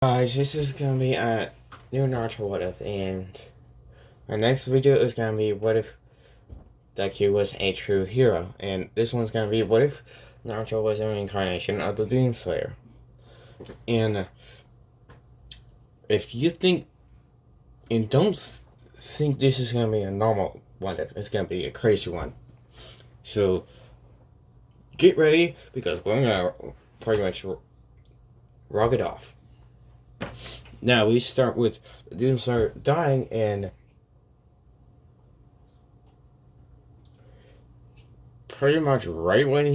Guys, this is gonna be a new Naruto What If, and my next video is gonna be what if Deku was a true hero, and this one's gonna be what if Naruto was a reincarnation of the Doomslayer. And if you think, and don't think this is gonna be a normal what if, it's gonna be a crazy one. So get ready because we're gonna pretty much rock it off. Now we start with the Doomslayer dying, and pretty much right when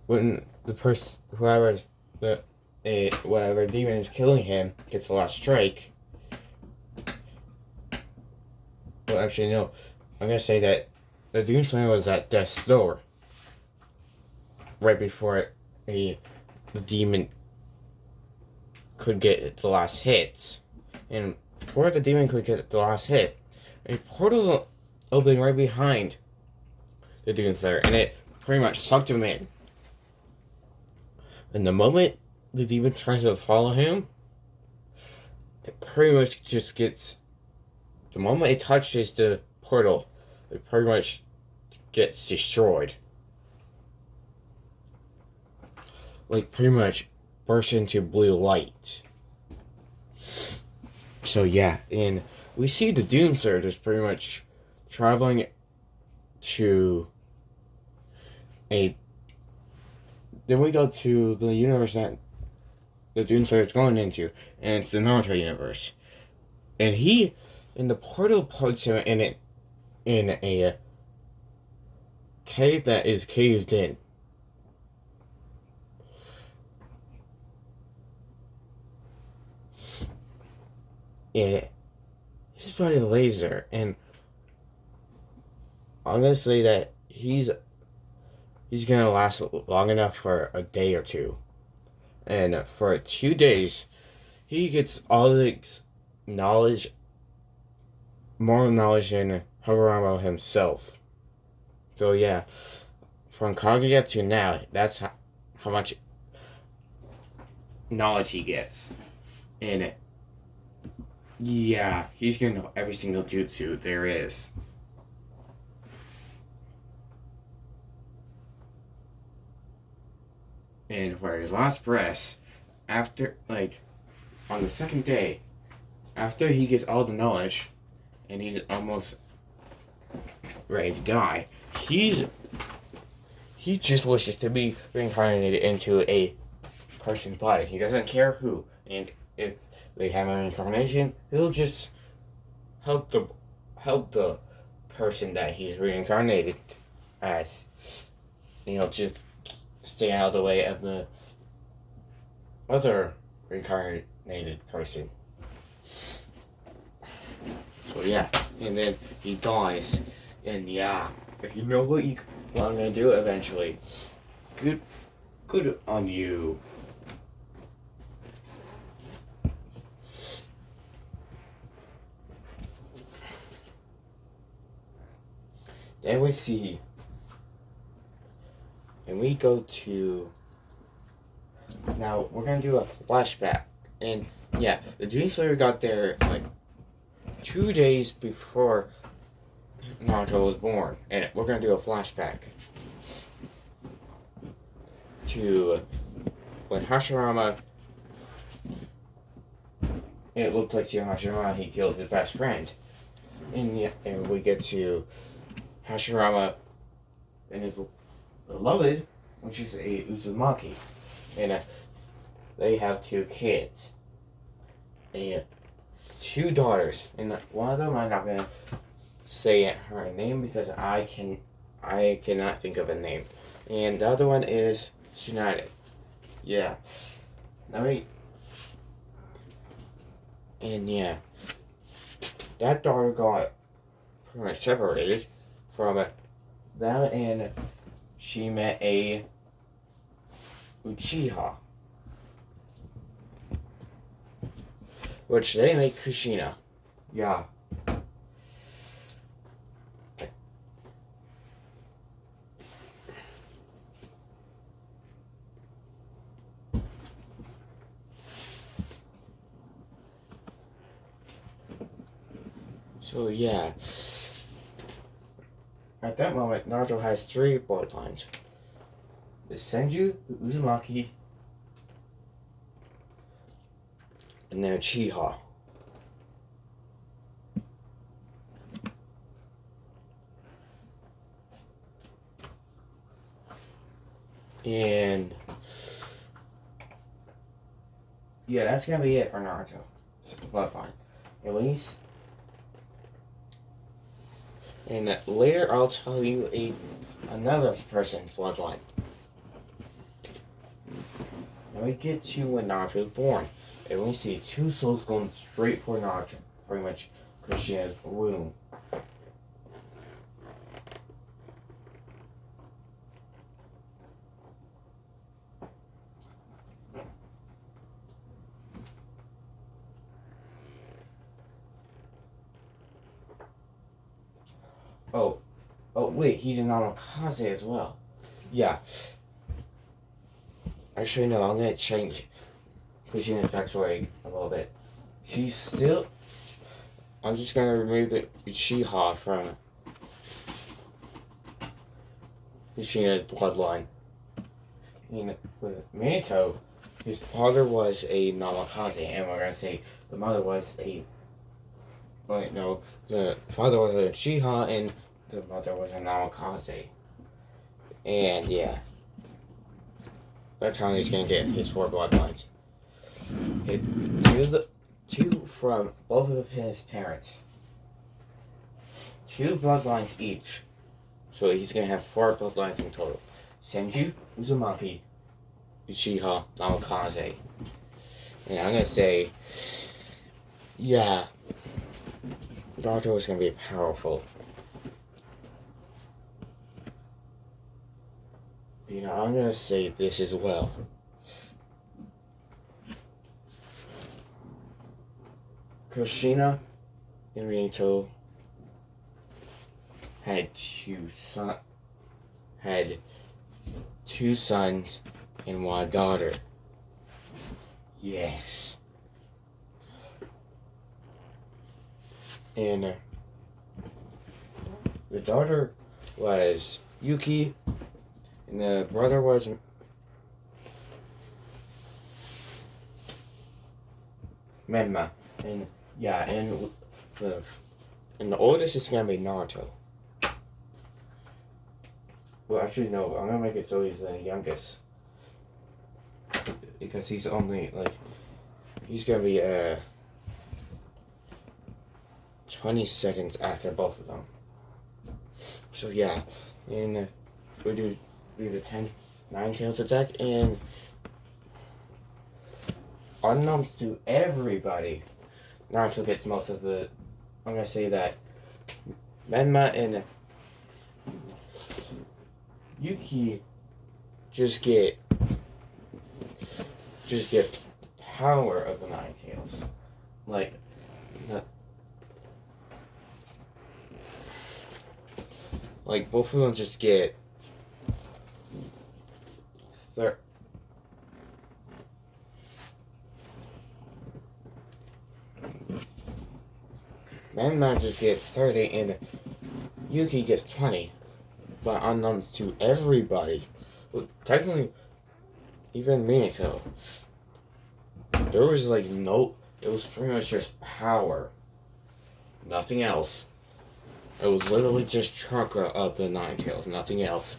the person whatever demon is killing him gets the last strike. Well, actually no, I'm gonna say that the Doomslayer was at death's door right before the demon could get the last hits, and before the demon could get the last hit, a portal opened right behind the Doomslayer, and it pretty much sucked him in. And the moment the demon tries to follow him, it pretty much just gets. The moment it touches the portal, it pretty much gets destroyed. Like, pretty much burst into blue light. So yeah, and we see the Doomslayer just pretty much traveling to a. Then we go to the universe that the Doomslayer is going into, and it's the Naruto universe. And the portal puts him in a cave that is caved in. And his body lays there, and honestly, that he's gonna last long enough for a day or two, and for 2 days, he gets all the knowledge, more knowledge than Kurama himself. So yeah, from Kaguya to now, that's how much knowledge he gets, and yeah, he's gonna know every single jutsu there is. And for his last breath, after, on the second day, after he gets all the knowledge, and he's almost ready to die, he just wishes to be reincarnated into a person's body. He doesn't care who, and if they have an reincarnation, he'll just help the person that he's reincarnated as. Just stay out of the way of the other reincarnated person. So yeah, and then he dies, and yeah, if you know what I'm gonna do eventually, good on you. Then we see, and we go to, now we're gonna do a flashback, and yeah, the Doomslayer got there 2 days before Naruto was born, and we're gonna do a flashback to when Hashirama, it looked like to Hashirama he killed his best friend, and yeah, and we get to Hashirama and his beloved, which is a Uzumaki, and they have 2 kids, and 2 daughters, and one of them I'm not gonna say her name because I cannot think of a name, and the other one is Tsunade. Yeah, and yeah, that daughter got pretty much separated from them, and she met a Uchiha, which they make Kushina. Yeah. So yeah. At that moment, Naruto has 3 bloodlines. The Senju, the Uzumaki, and then Uchiha. And yeah, that's gonna be it for Naruto. Bloodline. At least. And later I'll tell you another person's bloodline. Now we get to when Naruto was born. And we see 2 souls going straight for Naruto. Pretty much Kushina's womb. Oh wait, he's a Namikaze as well. Yeah. Actually no, I'm gonna change Kushina's backstory a little bit. She's still... I'm just gonna remove the Uchiha from Kushina's bloodline. And with Minato, his father was a Namikaze, and we're gonna say the mother was a... Wait, no. The father was a Uchiha, and the mother was a Namikaze. And yeah. That's how he's gonna get his 4 bloodlines. Two from both of his parents. 2 bloodlines each. So he's gonna have 4 bloodlines in total. Senju, Uzumaki, Uchiha, Namikaze. And I'm gonna say, yeah, Gato is gonna be powerful. You know, I'm gonna say this as well. Kushina and Minato had 2 sons and 1 daughter. Yes. And the daughter was Yuki, and the brother was Menma. And yeah, and the oldest is gonna be Naruto. Well, actually no, I'm gonna make it so he's the youngest, because he's only he's gonna be 20 seconds after both of them. So yeah, and we do the 9 tails attack, and unknowns to everybody, Naruto gets most of the... I'm gonna say that Menma and Yuki just get power of the 9 tails. Like both of them just get Menma just gets 30 and Yuki gets 20. But unknowns to everybody, well, technically, even Minato, there was it was pretty much just power. Nothing else. It was literally just chakra of the 9 tails, nothing else.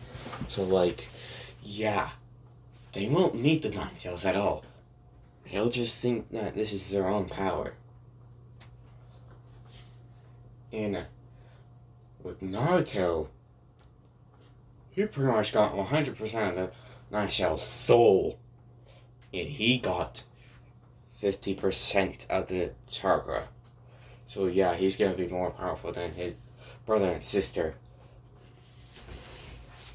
So yeah, they won't need the 9 tails at all. They'll just think that this is their own power. And with Naruto, he pretty much got 100% of the 9 tails soul. And he got 50% of the chakra. So yeah, he's gonna be more powerful than his brother and sister.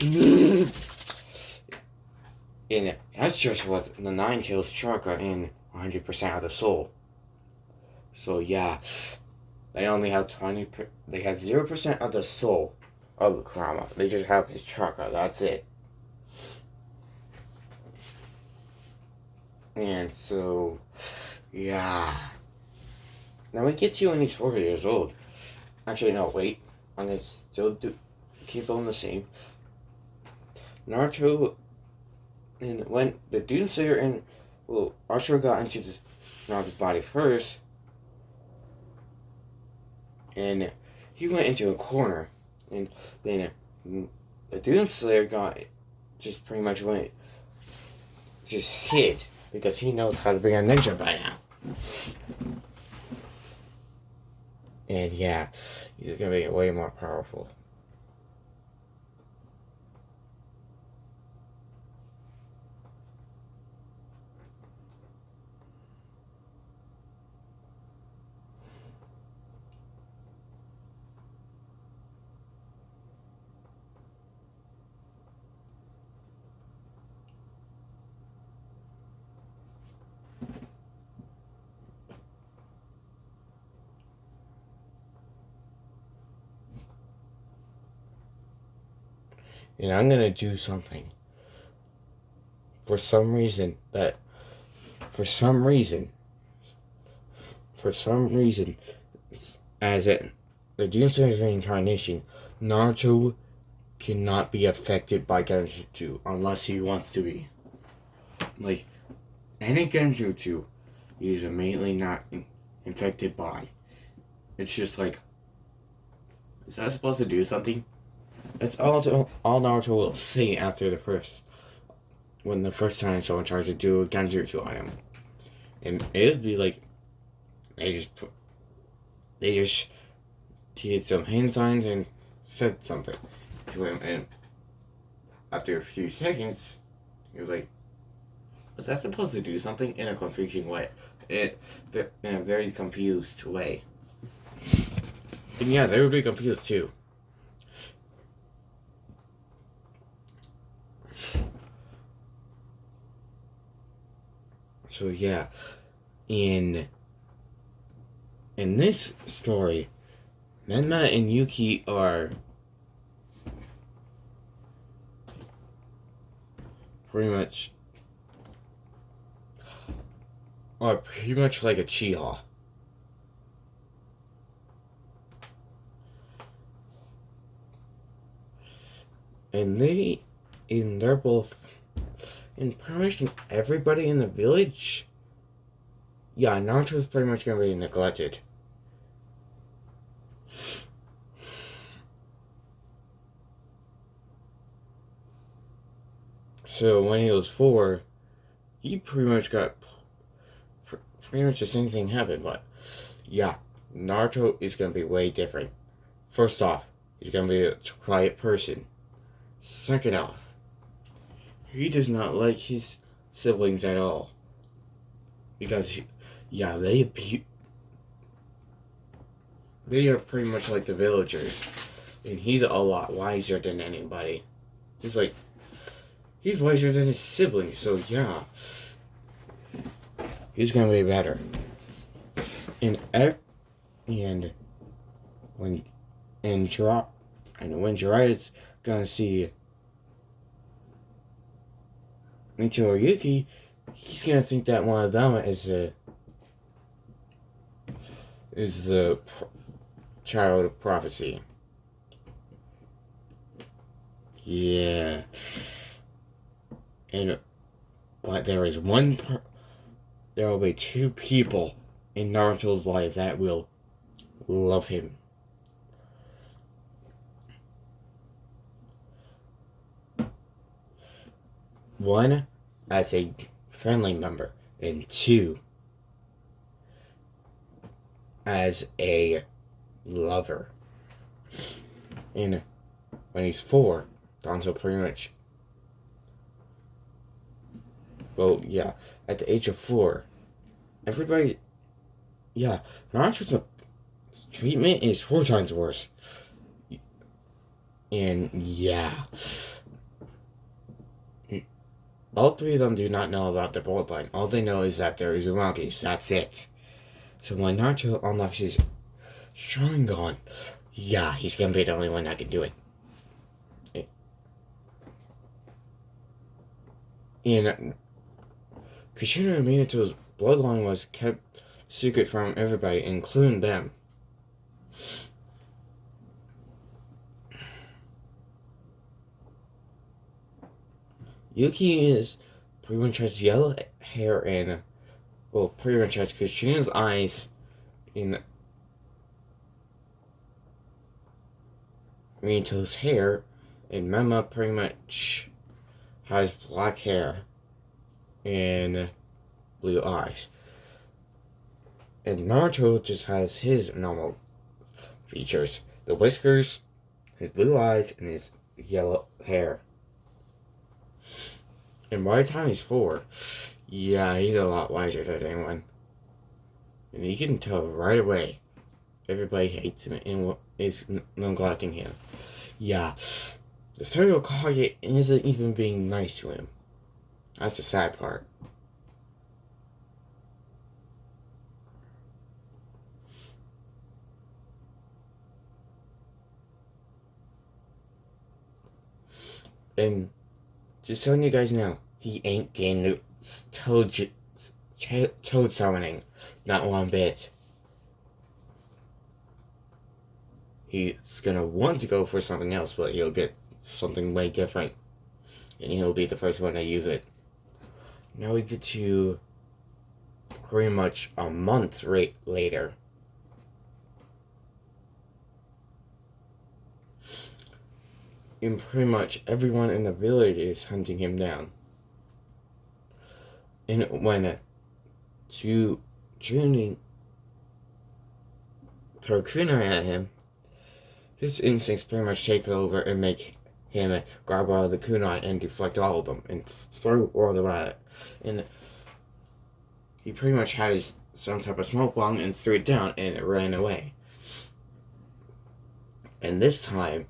And that's just with the 9 tails chakra and 100% of the soul. So yeah, they only have they have 0% of the soul of the Kurama. They just have his chakra, that's it. And so, yeah. Now we get to when he's 40 years old. Actually, no, wait. I'm gonna still keep on the same. Naruto, and when the Doomslayer and Archer got into Naruto's body first, and he went into a corner, and then the Doomslayer just pretty much just hid because he knows how to be a ninja by now. And yeah, he's gonna be way more powerful. And I'm gonna do something. For some reason, as the Doomslayer's reincarnation, Naruto cannot be affected by Genjutsu unless he wants to be. Like, any Genjutsu, he's immediately not infected by. It's just like, is that supposed to do something? That's all Naruto will say after when the first time someone tries to do a Genjutsu on him. And it'd be like, they just did some hand signs and said something to him, and after a few seconds, you're like, was that supposed to do something? In a confusing way. In a very confused way. And yeah, they would be confused too. So yeah, in this story, Menma and Yuki are pretty much like a Chiha. And they're both, and pretty much everybody in the village, yeah, Naruto's pretty much gonna be neglected. So when he was 4, he pretty much got pretty much the same thing happened, but yeah, Naruto is gonna be way different. First off, he's gonna be a quiet person. Second off, he does not like his siblings at all. Because, yeah, they are pretty much like the villagers. And he's a lot wiser than anybody. He's wiser than his siblings, so yeah. He's gonna be better. And when Jiraiya's gonna see Mito or Yuki, he's gonna think that one of them is the child of prophecy. Yeah. But there will be 2 people in Naruto's life that will love him. One, as a family member, and 2, as a lover. And when he's 4, Danzo pretty much, well, yeah, at the age of 4, everybody, yeah, Naruto's treatment is 4 times worse. And yeah, all 3 of them do not know about the bloodline. All they know is that they're Uzumaki. That's it. So when Naruto unlocks his Sharingan, yeah, he's gonna be the only one that can do it. And Kushina and Minato's bloodline was kept secret from everybody, including them. Yuki is pretty much has yellow hair and, well, pretty much has Kushina's eyes in Mito's hair, and Mema pretty much has black hair and blue eyes. And Naruto just has his normal features. The whiskers, his blue eyes, and his yellow hair. And by the time he's 4, yeah, he's a lot wiser than anyone. And you can tell right away everybody hates him and is neglecting him. Yeah, the serial Kage isn't even being nice to him. That's the sad part. And just telling you guys now, he ain't getting toad summoning. Not one bit. He's gonna want to go for something else, but he'll get something way different. And he'll be the first one to use it. Now we get to pretty much a month later. And pretty much everyone in the village is hunting him down. And when Tsunade throw kunai at him, his instincts pretty much take over and make him grab all of the kunai and deflect all of them and throw all of them at it. And he pretty much had some type of smoke bomb and threw it down and it ran away. And this time,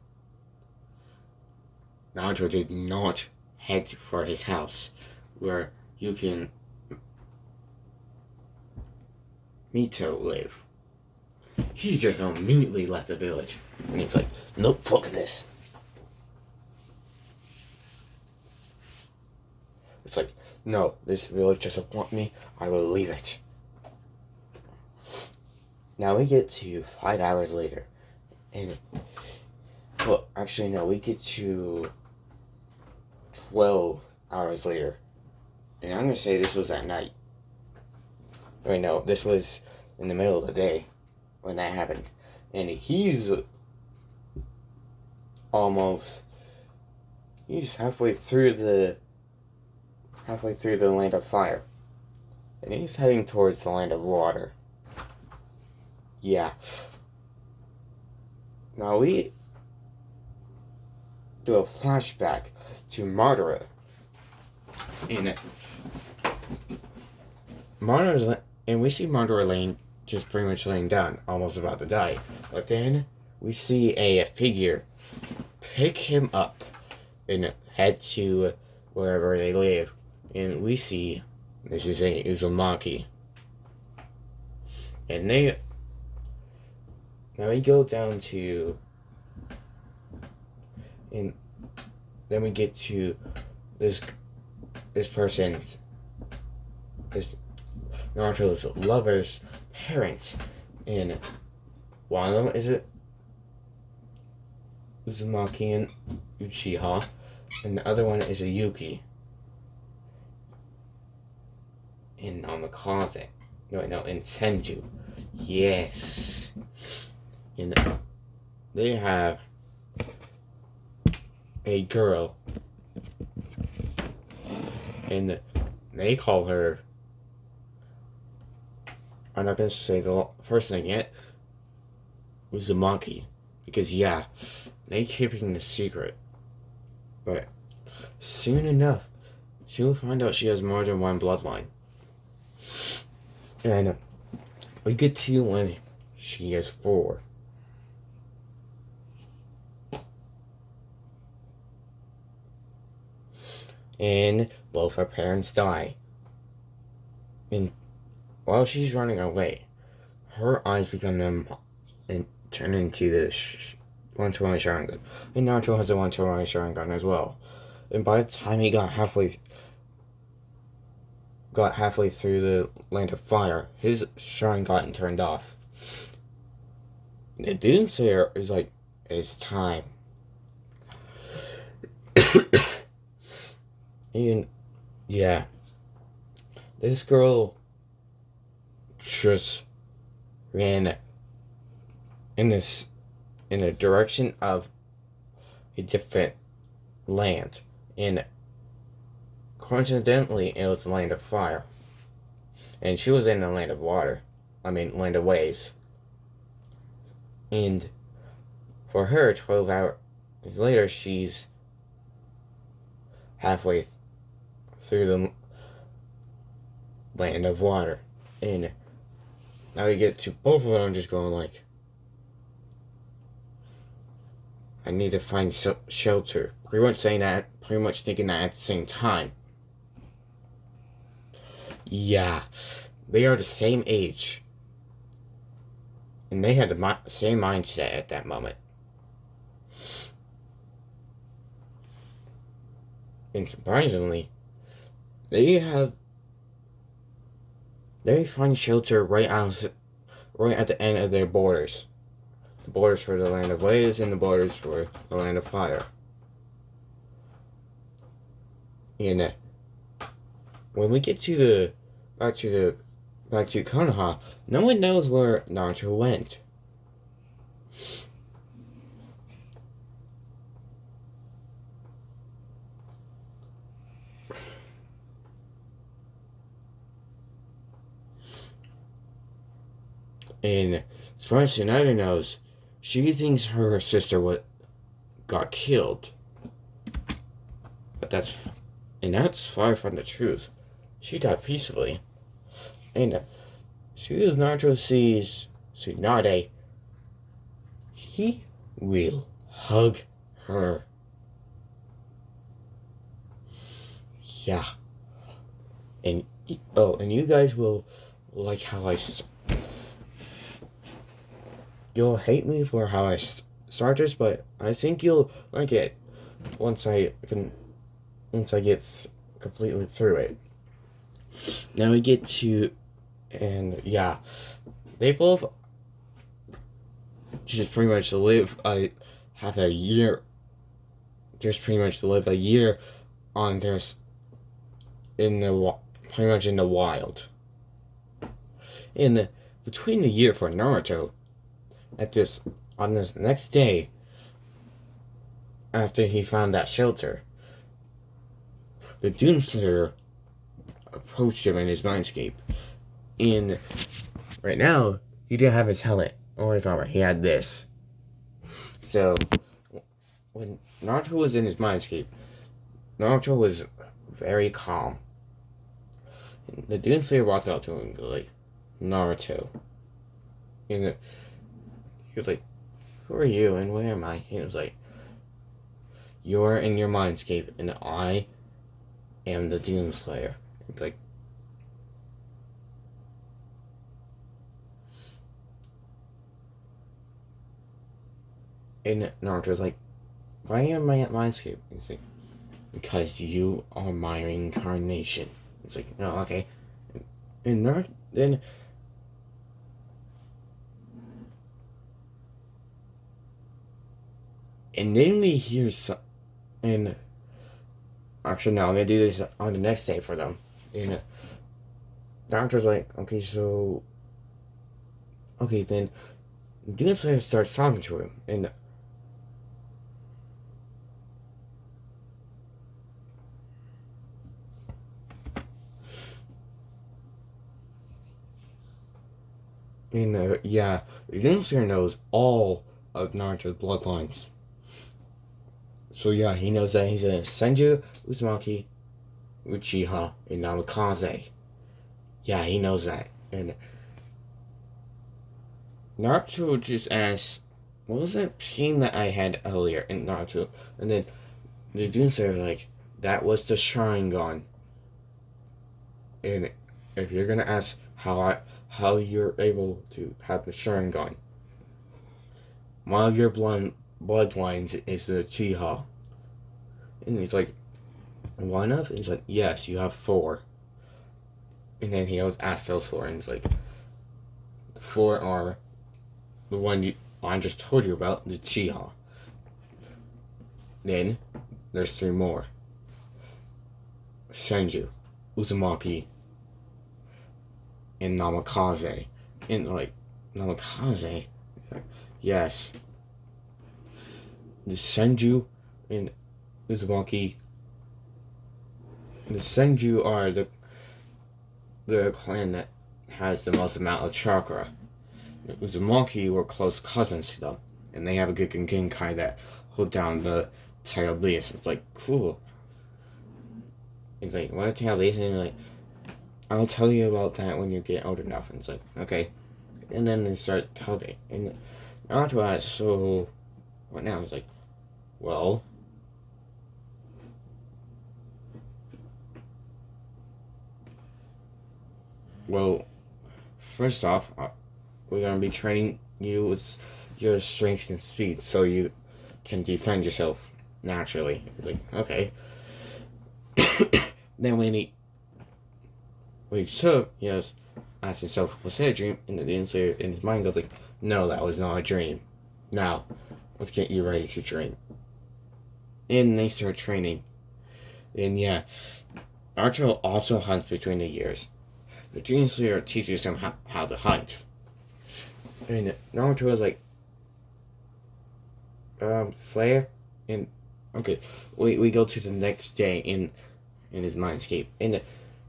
Naruto did not head for his house, where Yuki and Mito live. He just immediately left the village, and he's like, nope, fuck this. It's like, no, this village doesn't want me, I will leave it. Now we get to 5 hours later, and, well, actually no, we get to 12 hours later, and I'm gonna say this was at night. Wait, no, this was in the middle of the day when that happened, and he's halfway through the land of fire, and he's heading towards the land of water. Yeah. Now we do a flashback to Madara. And we see Madara just pretty much laying down, almost about to die. But then we see a figure pick him up and head to wherever they live. And we see this is a Uzumaki. And now we go down to, and then we get to this Naruto's lover's parents, and one of them is Uzumaki and Uchiha, and the other one is a Yuki. In Namikaze. No, in Senju. Yes. And they have a girl, and they call her, I'm not going to say the first thing yet, Uzumaki, because yeah, they keeping the secret, but soon enough, she will find out she has more than one bloodline. And we get to when she is 4. And both her parents die. And while she's running away, her eyes become them and turn into this 120 Sharingan. And Naruto has a 120 Sharingan as well. And by the time he got halfway through the land of fire, his Sharingan turned off. And the Doomslayer is like, it's time. And yeah, this girl just ran in a direction of a different land. And coincidentally, it was the land of fire. And she was in the land of water. Land of waves. And for her, 12 hours later, she's halfway through the land of water. And now we get to both of them just going like, I need to find shelter. Pretty much saying that, pretty much thinking that at the same time. Yeah, they are the same age. And they had the same mindset at that moment. And surprisingly, they find shelter right at the end of their borders. The borders for the land of waves and the borders for the land of fire. And when we get to back to Konoha, no one knows where Naruto went. And as far as Tsunade knows, she thinks her sister got killed. But that's far from the truth. She died peacefully. And as soon as Naruto sees Tsunade, he will hug her. Yeah. And you guys will like how you'll hate me for how I start this, but I think you'll like it once I get completely through it. Now we get to, and yeah, they both just pretty much live have a year, just pretty much live a year on this pretty much in the wild. Between the year for Naruto, on this next day, after he found that shelter, the Doomslayer approached him in his mindscape. And right now, he didn't have his helmet or his armor. He had this. So, when Naruto was in his mindscape, Naruto was very calm. The Doomslayer walked up to him like, Naruto. And he was like, who are you and where am I? And it was like, you're in your mindscape and I am the Doomslayer. It's like, and Naruto's like, why am I at mindscape? He's like, because you are my reincarnation. It's like, oh, okay. And Naruto then. And then we hear and actually no, I'm gonna do this on the next day for them. And Naruto's like, okay, then Doomslayer starts talking to him, and yeah, Doomslayer knows all of Naruto's bloodlines. So yeah, he knows that he's a Senju, Uzumaki, Uchiha, and Namikaze. Yeah, he knows that. And Naruto just asks, what was that pain that I had earlier in Naruto? And then the Doomslayer like, that was the Sharingan. And if you're gonna ask how you're able to have the Sharingan, one of your bloodlines is the Uchiha. And he's like, one of? And he's like, yes, you have 4. And then he always asks those 4, and he's like, the 4 are the one I just told you about, the Uchiha. Then there's 3 more. Senju, Uzumaki, and Namikaze. And like, Namikaze? Yes. The Senju and Uzumaki. The Senju are the clan that has the most amount of chakra. The Uzumaki were close cousins to them, and they have a good Genkai that hold down the tail beast. It's like, cool. It's like, what tail beast? And like, I'll tell you about that when you get old enough. And it's like, okay. And then they start telling. And Naruto asks, so, what now? It's like, well, first off, we're going to be training you with your strength and speed so you can defend yourself naturally. It's like, okay. Then when he wakes up, he asks himself, was that a dream? And the Doomslayer in his mind goes like, no, that was not a dream. Now, let's get you ready to train. And they start training. And yeah, Naruto also hunts between the years. The Doomslayer teaches him how to hunt. And Naruto is like, Slayer? And, okay, we go to the next day in his mindscape. And,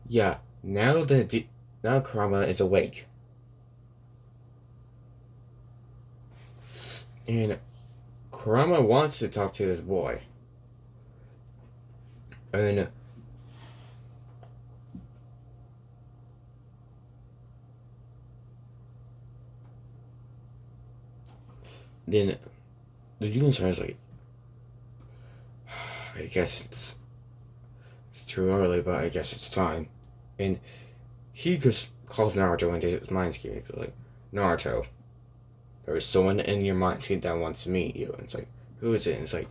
yeah, now Kurama is awake. And Kurama wants to talk to this boy. And then the Doomslayer is like, I guess it's too early, but I guess it's time. And he just calls Naruto into his mindscape. He's like, Naruto, there is someone in your mindscape that wants to meet you. And it's like, who is it? And it's like,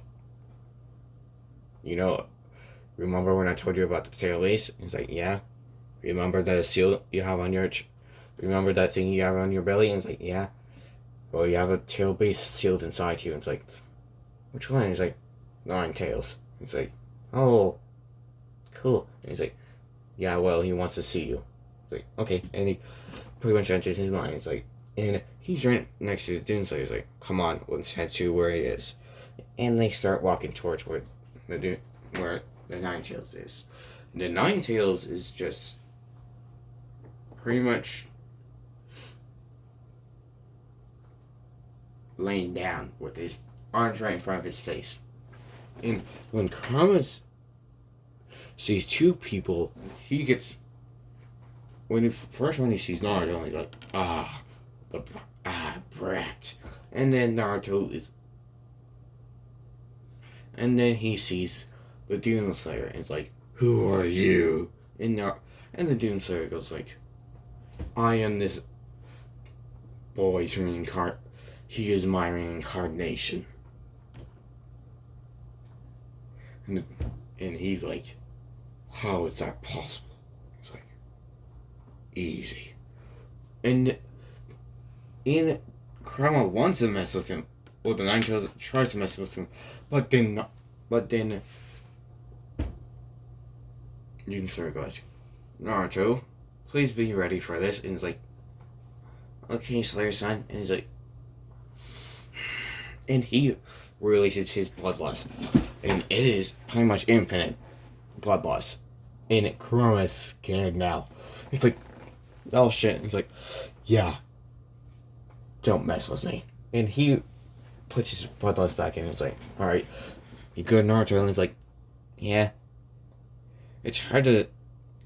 remember when I told you about the tail ace? And it's like, yeah. Remember the seal you have on your... Remember that thing you have on your belly? And it's like, yeah. Well, you have a tail base sealed inside you. And it's like, which one? He's like, 9 tails. It's like, oh, cool. And he's like, yeah, well, he wants to see you. It's like, okay. And he pretty much enters his mind. It's like, and he's right next to the Doomslayer. He's like, come on, let's head to where he is. And they start walking towards where the 9 tails is. And the 9 tails is just pretty much laying down with his arms right in front of his face. And when Kurama sees 2 people, he gets... when he sees Naruto, he's like, brat. And then Naruto is... And then he sees the Doomslayer, and it's like, who are you? And the Doomslayer goes like, I am this boy's reincarnation. He is my reincarnation. And he's like, how is that possible? It's like, easy. And Kurama wants to mess with him. Well, the 9 tails tries to mess with him, but then Doomslayer goes, Naruto, please be ready for this. And he's like, okay, Slayer-san. And he's like, and he releases his bloodlust. And it is pretty much infinite bloodlust. And Kurama is scared now. He's like, oh shit. He's like, yeah, don't mess with me. And he puts his bloodlust back in. And it's like, alright, you good, Naruto? And he's like, yeah. It's hard to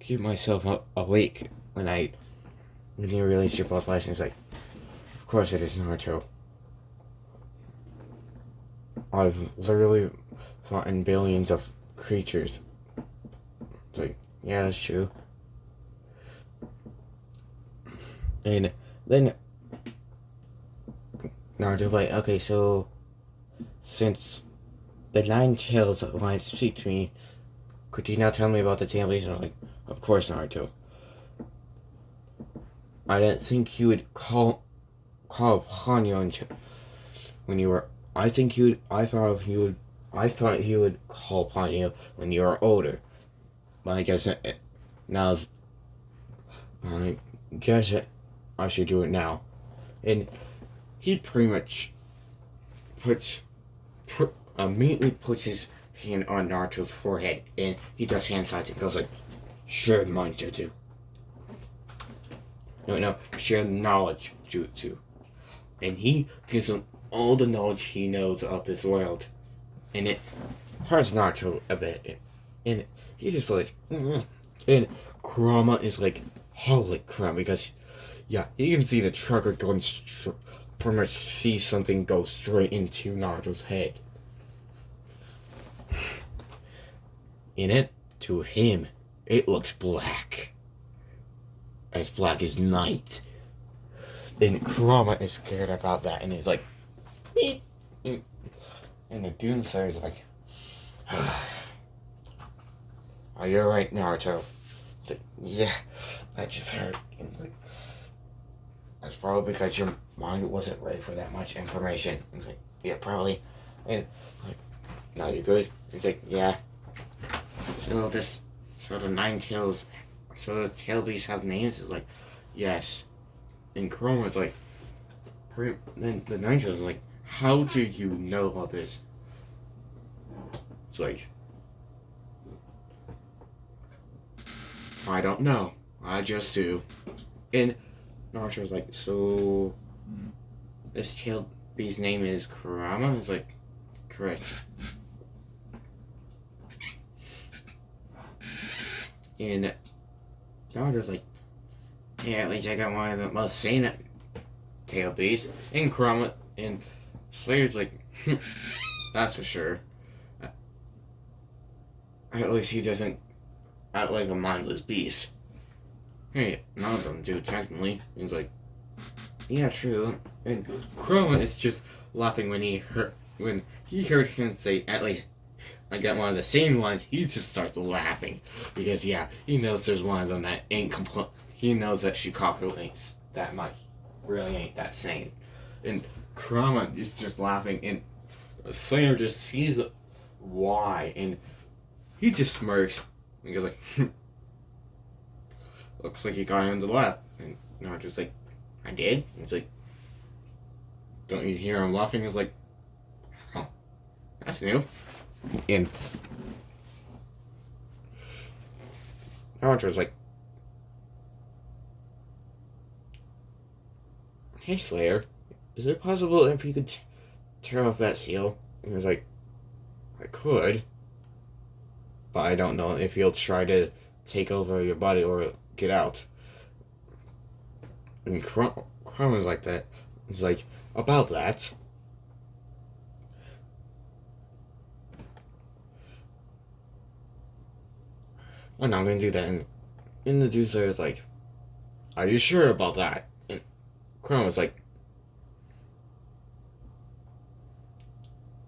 keep myself awake when you release your bloodlust. And he's like, of course it is, Naruto. I've literally fought in billions of creatures. It's like, yeah, that's true. And then Naruto's like, okay, so since the 9 tails want to speak to me, could you now tell me about the tail beast? And I'm like, of course, Naruto. I didn't think he would call upon you until when you were. I thought he would call upon you when you were older. but I guess now's. I guess I should do it now. And he pretty much immediately puts his hand on Naruto's forehead, and he does hand signs and goes like, "Shared mind jutsu." No, shared knowledge jutsu. And he gives him all the knowledge he knows of this world. And it hurts Naruto a bit. And he's just like, and Kurama is like, holy crap, because, yeah, you can see the chakra going, pretty much see something go straight into Naruto's head. In it, to him, it looks black. As black as night. And Kurama is scared about that, and he's like, beep. And the Doomslayer is like, are you alright, Naruto? He's like, yeah, that just hurt. And like, that's probably because your mind wasn't ready for that much information. He's like, yeah, probably. And like, no, you good? He's like, yeah. So the nine tails, so the tail beasts have names? Is like, yes. And Kurama's like, then the nine tails is like, how do you know all this? It's like, I don't know. I just do. And Naruto's like, so this tail beast's name is Kurama? It's like, correct. And Naruto's like, yeah, at least I got one of the most sane tail beasts. And Kurama and Slayer's like, that's for sure. At least he doesn't act like a mindless beast. Hey, none of them do, technically. He's like, yeah, true. And Kurama is just laughing when he heard him say, at least I got one of the same ones. He just starts laughing because, yeah, he knows there's one of them that ain't complete. He knows that Shikaku ain't that much, really ain't that sane. And Kurama is just laughing, and Slayer just sees why, and he just smirks and goes like, looks like you got him to laugh. And Naruto's like, I did? And it's like, don't you hear him laughing? It's like, oh, that's new. And Naruto's like, hey Slayer, is it possible if you could tear off that seal? And he was like, I could, but I don't know if he'll try to take over your body or get out. And Kurama's like that. He's like, about that. I'm not gonna do that. And the Doomslayer is like, are you sure about that? And Kurama's like,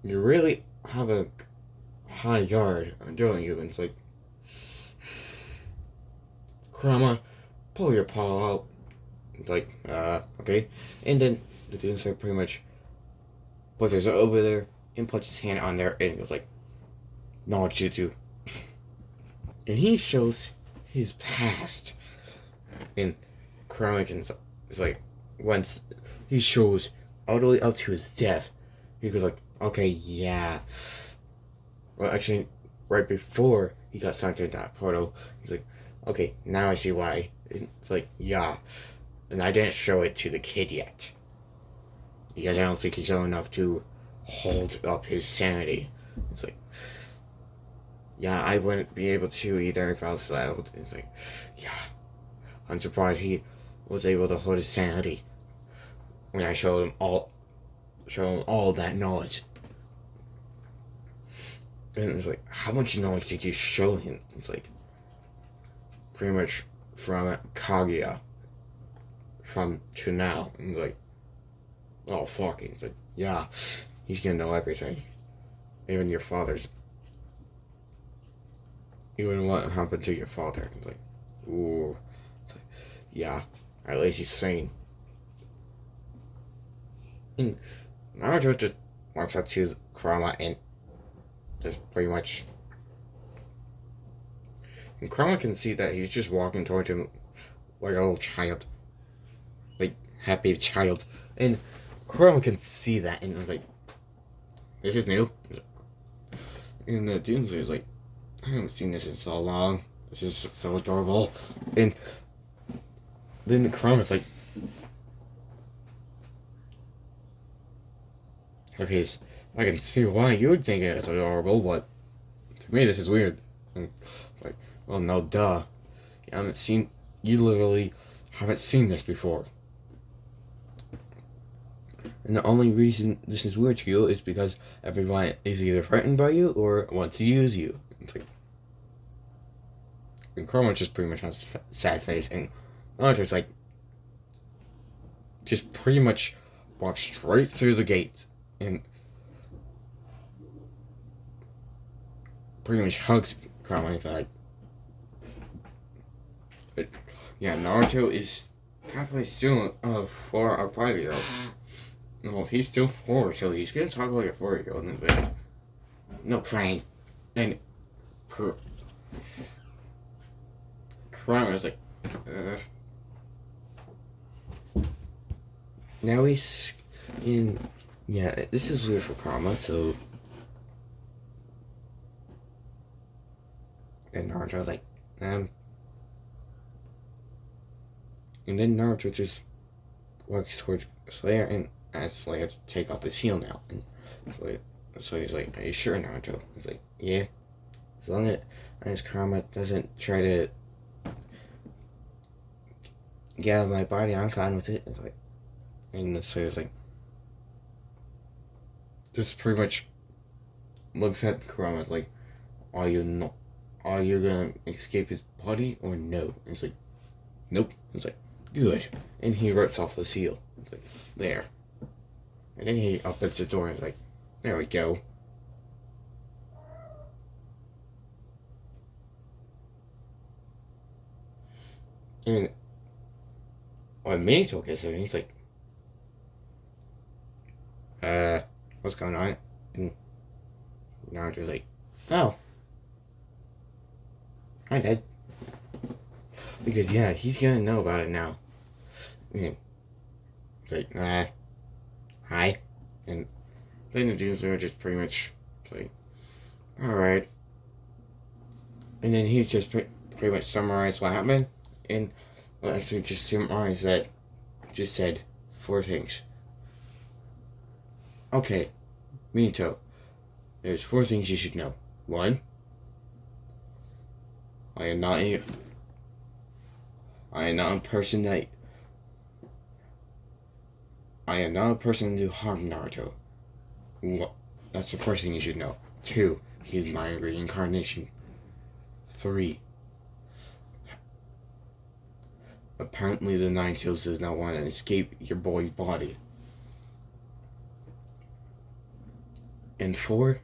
you really have a high guard, don't you? And it's like, Kurama, pull your paw out. It's like, okay. And then the Doomslayer pretty much puts his over there and puts his hand on there and goes like, no jutsu. And he shows his past. And Kurama is like, once he shows all the way up to his death, he goes like, okay, yeah. Well, actually, right before he got sucked into that portal, he's like, okay, now I see why. It's like, yeah. And I didn't show it to the kid yet. Because I don't think he's old enough to hold up his sanity. It's like, yeah, I wouldn't be able to either if I was loud. It's like, yeah. I'm surprised he was able to hold his sanity when I showed him all that knowledge. And it was like, how much knowledge did you show him? It's like, pretty much from Kaguya to now. And like, oh fuck. It's like, yeah, he's gonna know everything. Even your father's. Even what happened to your father. It's like, ooh. It's like, yeah, at least he's sane. And Naruto just walks up to Kurama and just pretty much And Kurama can see that he's just walking towards him like a little child. Like, happy child. And Kurama can see that and was like, this is new. And the Doomslayer is like, I haven't seen this in so long. This is so adorable. And then the Kurama's like, okay, so I can see why you would think it's adorable, but to me this is weird. And like, well, no, duh. You literally haven't seen this before. And the only reason this is weird to you is because everyone is either frightened by you or wants to use you. It's like, and Kurama just pretty much has a sad face, and Naruto's like, just pretty much walks straight through the gates and pretty much hugs Kurama like, but yeah, Naruto is technically still a 4 or 5-year-old. No, he's still 4, so he's gonna talk like a 4-year-old. Like, no crying. And Kurama is like, Now he's in. Yeah, this is weird for Kurama, so. And Naruto like, And then Naruto just walks towards Slayer and asks Slayer to take off the seal now. And Slayer's like, are you sure, Naruto? He's like, yeah. As long as Kurama doesn't try to get out of my body, I'm fine with it. It's like, and the Slayer's like, just pretty much looks at Kurama like, are you gonna escape his body or no? And he's like, nope. It's like, good. And he rips off the seal. It's like, there. And then he opens the door and he's like, there we go. And when Minato gets there, he's like, what's going on? And Naruto's like, oh. Hi, Dad. Because, yeah, he's gonna know about it now. And it's like, hi. And then the dudes are just pretty much like, alright. And then he just pretty much summarized what happened. And actually just summarized that, just said 4 things. Okay, Minato, there's 4 things you should know. 1, I am not a person to harm Naruto. That's the first thing you should know. 2, he is my reincarnation. 3, apparently the Nine Tails does not want to escape your boy's body. And 4,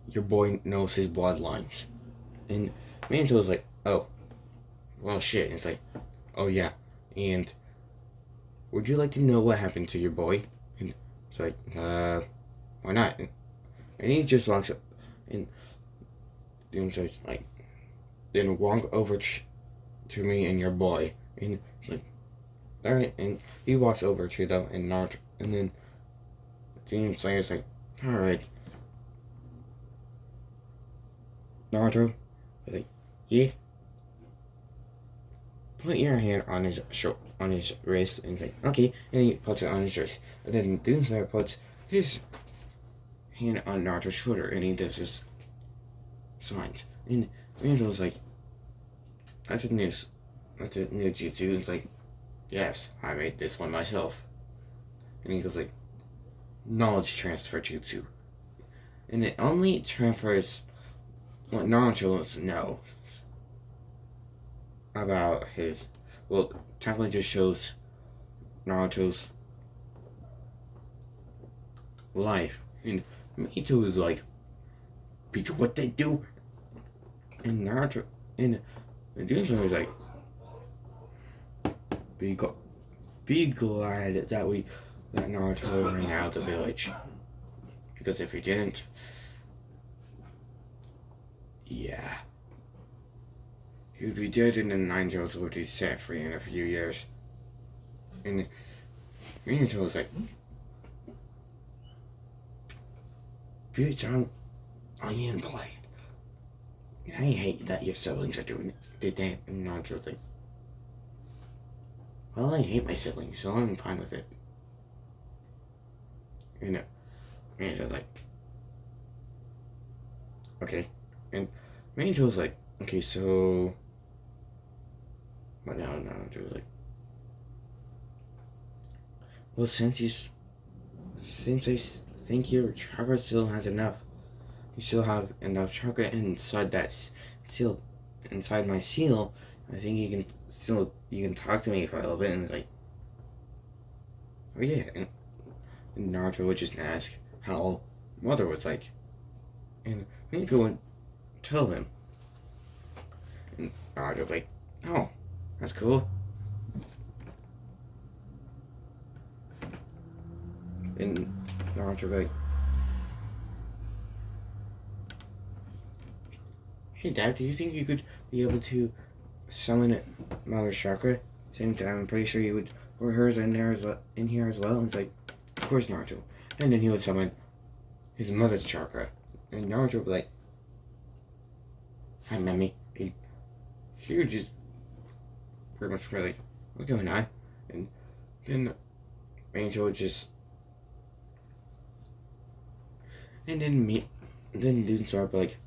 your boy knows his bloodlines. And Minato was like, oh, well shit. And it's like, oh yeah. And would you like to know what happened to your boy? And it's like, why not? And he just walks up and Doomslayer's like, then walk over to me and your boy. And it's like, alright. And he walks over to them and Naruto. And then Doomslayer's like, alright. Naruto, like, yeah. Put your hand on his wrist, and he's like, okay. And he puts it on his wrist. And then Doomslayer puts his hand on Naruto's shoulder, and he does his signs. And Naruto's like, that's a new jutsu. It's like, yes, I made this one myself. And he goes like, knowledge transfer jutsu. And it only transfers what Naruto wants to know about his, well, technically just shows Naruto's life. And Minato is like, Peter, what they do? And Naruto, and the Doomslayer was like, be glad that Naruto ran out of the village. Because if he didn't, Yeah. He would be dead and the 9-year-olds would be set free in a few years. And Minato was like, bitch, I am playing. And I hate that your siblings are doing it. Did that? And Naruto was like, well, I hate my siblings, so I'm fine with it. And Minato was like, okay. And Minato was like, okay, so... But now Naruto was like, well, since I think your chakra still has enough, you still have enough chakra inside that seal, inside my seal, I think you can talk to me for a little bit. And it's like, oh yeah. And Naruto would just ask how Mother was like, and Minato would tell him. And Naruto would be like, oh, that's cool. And Naruto would be like, hey Dad, do you think you could be able to summon Mother's chakra? Same time, I'm pretty sure you would, or hers in there as well, in here as well. And it's like, of course, Naruto. And then he would summon his mother's chakra, and Naruto would be like, hi, Mommy. And she would just pretty much be like, what's going on? And then Angel would just, and then Doomslayer would be like,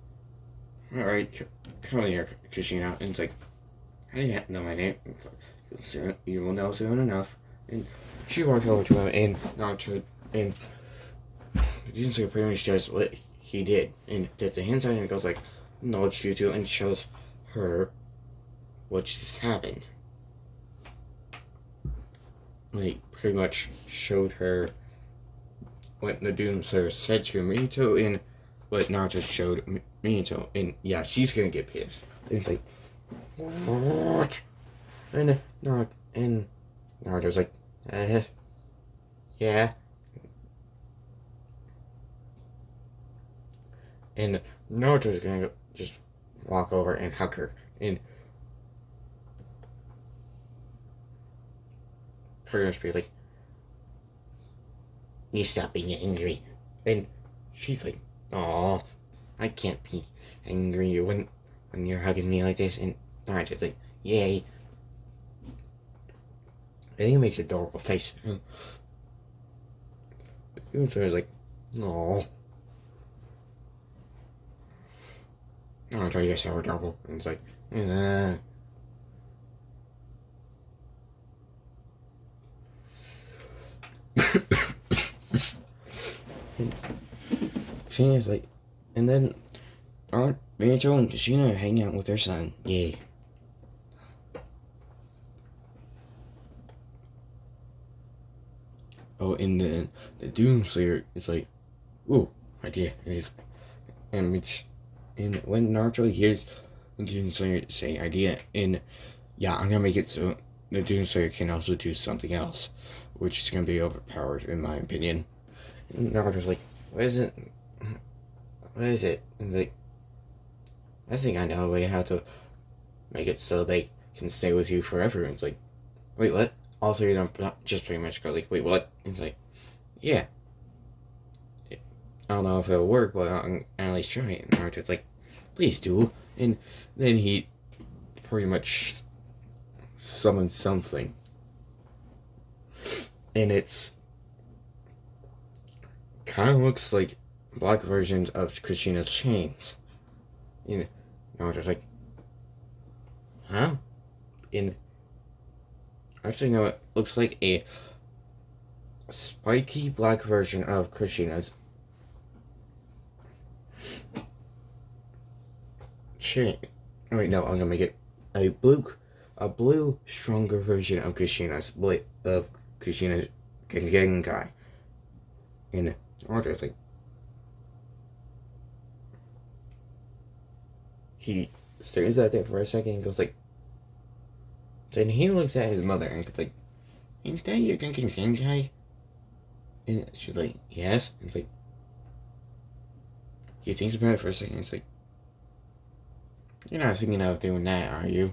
alright, come here, Kushina. And it's like, how do you know my name? You will know soon enough. And she walks over to him, and Naruto, and Doomslayer pretty much does what he did. And does the hand sign, and goes like, no, it's you two, and shows her what just happened. Like, pretty much showed her what the Doomslayer said to Minato, and what Naruto showed Minato. And yeah, she's gonna get pissed. And it's like, what? And Naruto's like, yeah. And Naruto's gonna just walk over and hug her. And pretty much be like, you stop being angry. And she's like, oh, I can't be angry when you're hugging me like this. And Naruto's like, yay. And he makes an adorable face. And Doomslayer's like, no. Naruto, you're so adorable. And it's like, and Kushina's like, and then Minato and Kushina are hanging out with their son. Yay. Oh, and the Doomslayer is like, ooh, idea. And when Naruto hears the Doomslayer say idea, and yeah, I'm gonna make it so the Doomslayer can also do something else, which is gonna be overpowered in my opinion. And Naruto's like, what is it? What is it? And like, I think I know a way how to make it so they can stay with you forever. And it's like, wait, what? All three of them just pretty much go like, wait, what? And it's like, yeah. I don't know if it'll work, but I'm at least try it. And Naruto's like, please do. And then he pretty much summons something. And it's kind of looks like black versions of Kushina's chains. And Naruto's like, huh? And actually, no, it looks like a spiky black version of Kushina's chain. Oh, wait, no, I'm gonna make it a blue, stronger version of Kushina's Genkai. And Naruto's like, he stares at it for a second and goes like, then he looks at his mother and goes like, ain't that your Genkai? And she's like, yes. And it's like, he thinks about it for a second and it's like, you're not thinking of doing that, are you?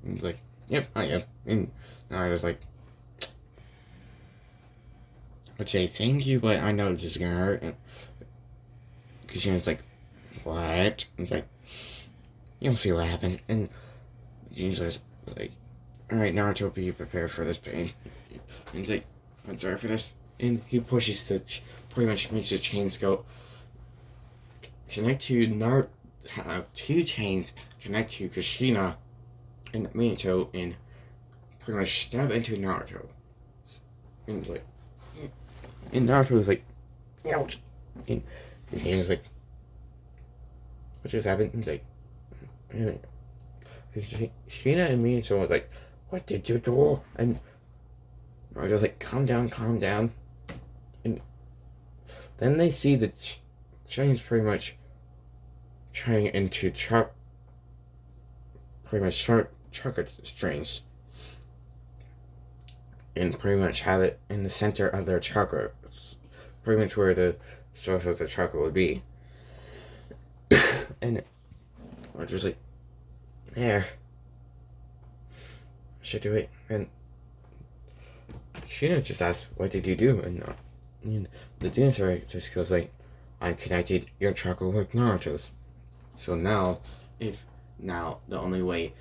And he's like, yep, I am. And Naruto's like, I'd say thank you, but I know this is gonna hurt. And Kushina's like, what? And he's like, you'll see what happens. And Doomslayer's like, alright, Naruto, be prepared for this pain. And he's like, I'm sorry for this. And he pushes pretty much makes the chains go, connect to Naruto, have 2 chains connect to Kushina and Minato and pretty much stab into Naruto. And like, and Naruto was like, ouch. And Kushina's like, what just happened? And he's like, Kushina and Minato was like, what did you do? And Naruto's like, calm down, calm down. And then they see the chains pretty much turning into chakra strings. And pretty much have it in the center of their chakra. Pretty much where the source of the chakra would be. And Roger's like, there. Should do it. And Kushina just asked, what did you do? And the Doomslayer just goes like, I connected your chakra with Naruto's. So now, the only way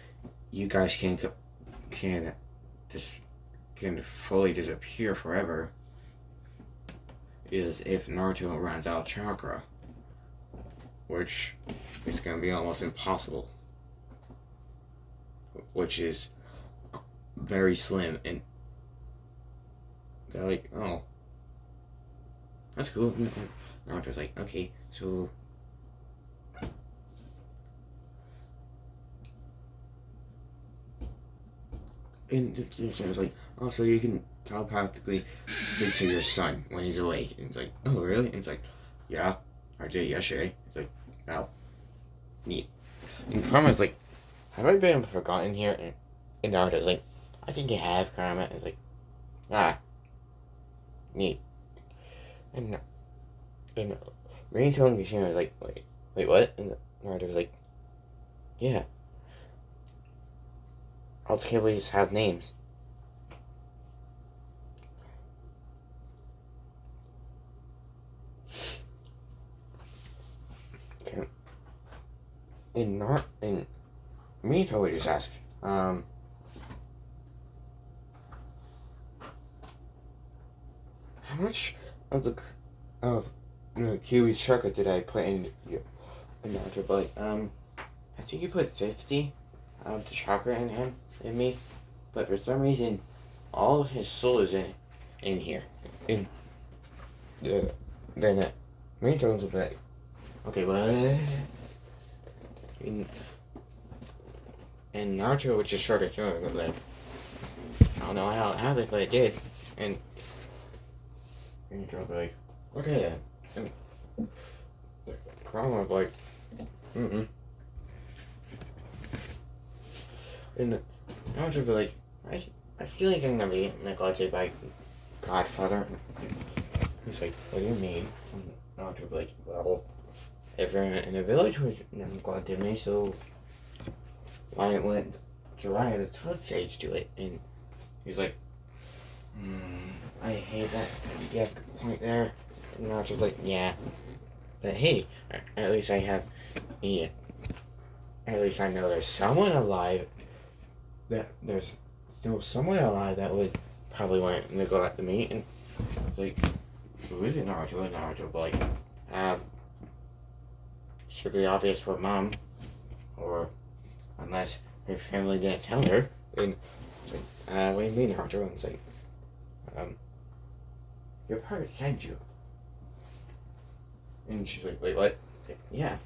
you guys can fully disappear forever is if Naruto runs out of chakra, which is going to be almost impossible, which is very slim. And they're like, oh, that's cool. Naruto's like, okay, so and the was like, oh, so you can telepathically speak to your son when he's awake. And it's like, oh, really? And it's like, yeah, I did yesterday. It's like, oh, neat. And Kurama's like, have I been forgotten here? And Naruto's like, I think you have, Kurama. And it's like, ah, neat. And Minato and Kushina was like, wait, what? And Naruto was like, yeah. All the Kibbles have names. Okay. And Minato would just ask, how much of the Kiwi's chakra did I put in you? And Naruto, but I think you put 50 of the chakra in him, in me, but for some reason, all of his soul is in here. And then Minato was like, okay, what? And Naruto would just shrug his shoulders, like, I don't know how it happened, but it did. And Minato would be like, okay then. And Kurama would be like, mm-mm. And Naruto would be like, I feel like I'm gonna be neglected by Godfather. He's like, what do you mean? And Naruto would be like, well, everyone in the village was neglected me, so why wouldn't Jiraiya the Toad Sage do it? And he's like, I hate that. You have a point there. And Naruto's like, yeah. But hey, at least I have, yeah. At least I know there's someone alive. There's still someone alive that would probably want to neglect me. And like, who is it, Naruto? And Naruto would be like, should be obvious for Mom, or unless her family didn't tell her. And it's like, what do you mean, Naruto? And it's like, your parents sent you. And she's like, wait, what? Like, yeah.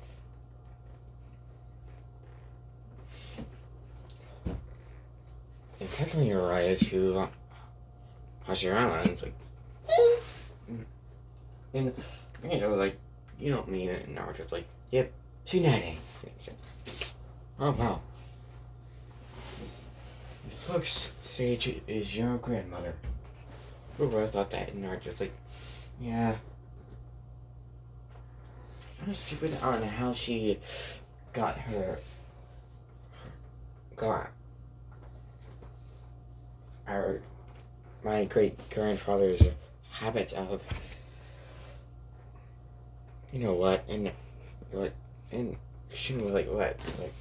And technically you're right to Hashirama. And it's like, and you know, like, you don't mean it. And Naruto's like, yep, Tsunade. Oh wow. This looks Sage is your grandmother. Who would have thought that? And Naruto's like, yeah. Kind of stupid. I don't know how she got her got our my great grandfather's habits of, you know what, and like, and she was like what, like,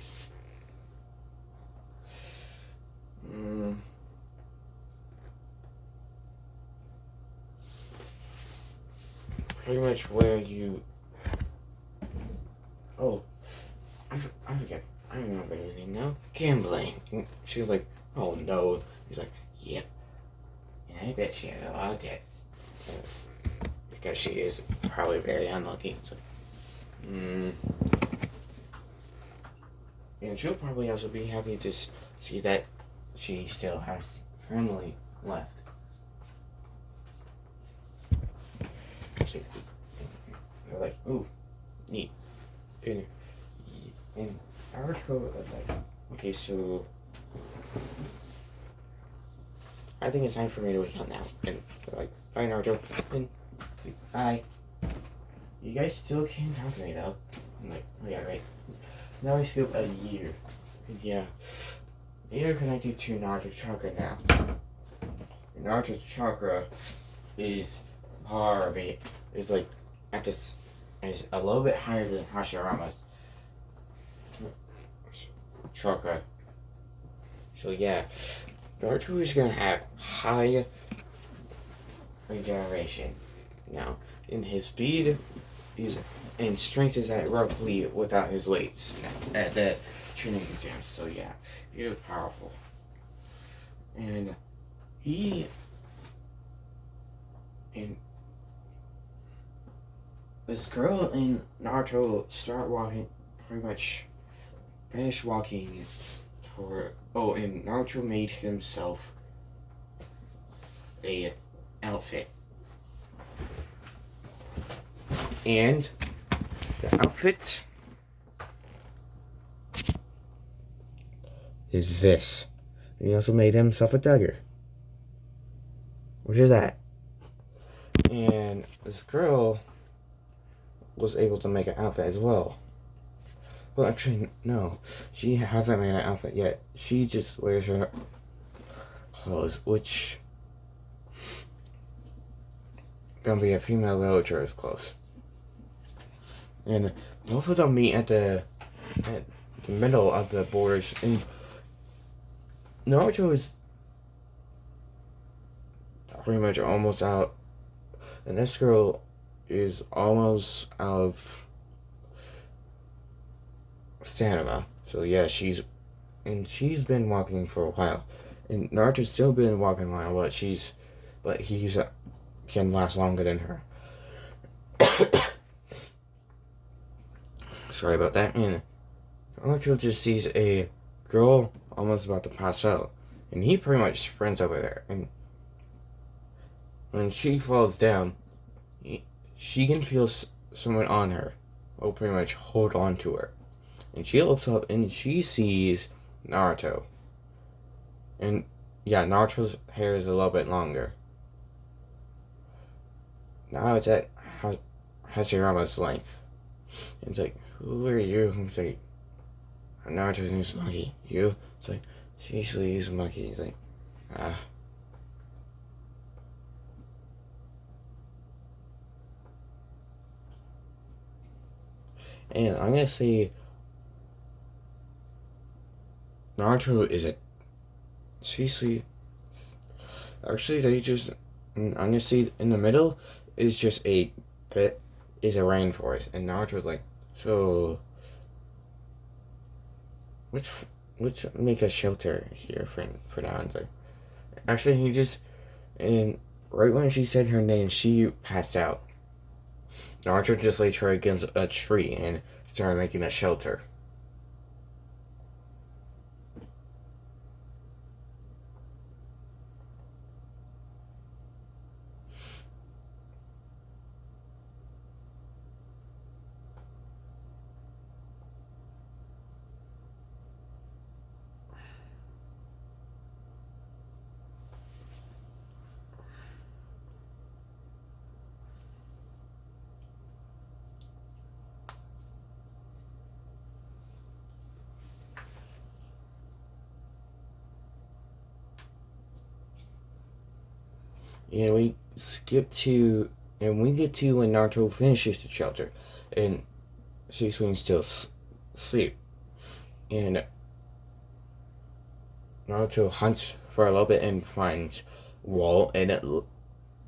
pretty much where you, oh, I forget, I don't remember anything now. Gambling. And she was like, oh no. He's like, yep. And I bet she has a lot of debts. Because she is probably very unlucky. So, and she'll probably also be happy to see that she still has family left. So, they're like, ooh, neat. And Naruto was like, okay, so I think it's time for me to wake up now. And they're like, bye Naruto. And bye. You guys still can't talk to me though. I'm like, oh yeah, right. Now I skip a year. Yeah. They are connected to Naruto's chakra now. And Naruto's chakra is is like at this is a little bit higher than Hashirama's chakra. So yeah, Naruto is gonna have high regeneration now, and his speed is and strength is at roughly without his weights at the training exam. So yeah, he is powerful, and this girl and Naruto start walking pretty much. Finish walking and Naruto made himself a outfit. And the outfit is this. He also made himself a dagger. Which is that. And this girl was able to make an outfit as well. Well, actually, no. She hasn't made an outfit yet. She just wears her clothes, which gonna be a female villager's clothes. And both of them meet at the middle of the borders. And Naruto is pretty much almost out. And this girl is almost out of stamina. So yeah, she's been walking for a while, and Naruto's still been walking a while, but he's can last longer than her. Sorry about that. And Naruto just sees a girl almost about to pass out, and he pretty much sprints over there, and when she falls down, she can feel someone on her, or pretty much hold on to her. And she looks up and she sees Naruto. And yeah, Naruto's hair is a little bit longer. Now it's at Hashirama's length. And it's like, who are you? It's like, Naruto's new monkey. You? It's like, seriously, he's a monkey. It's like, ah. And I'm gonna say Naruto is a seriously. Actually, I'm gonna say in the middle is just a rainforest, and Naruto's like, so let's make a shelter here for now. And it's like, actually, and right when she said her name, she passed out. Naruto just laid her against a tree and started making a shelter. And we skip to, and we get to when Naruto finishes the shelter, and C-Swing's still asleep. And Naruto hunts for a little bit and finds wool and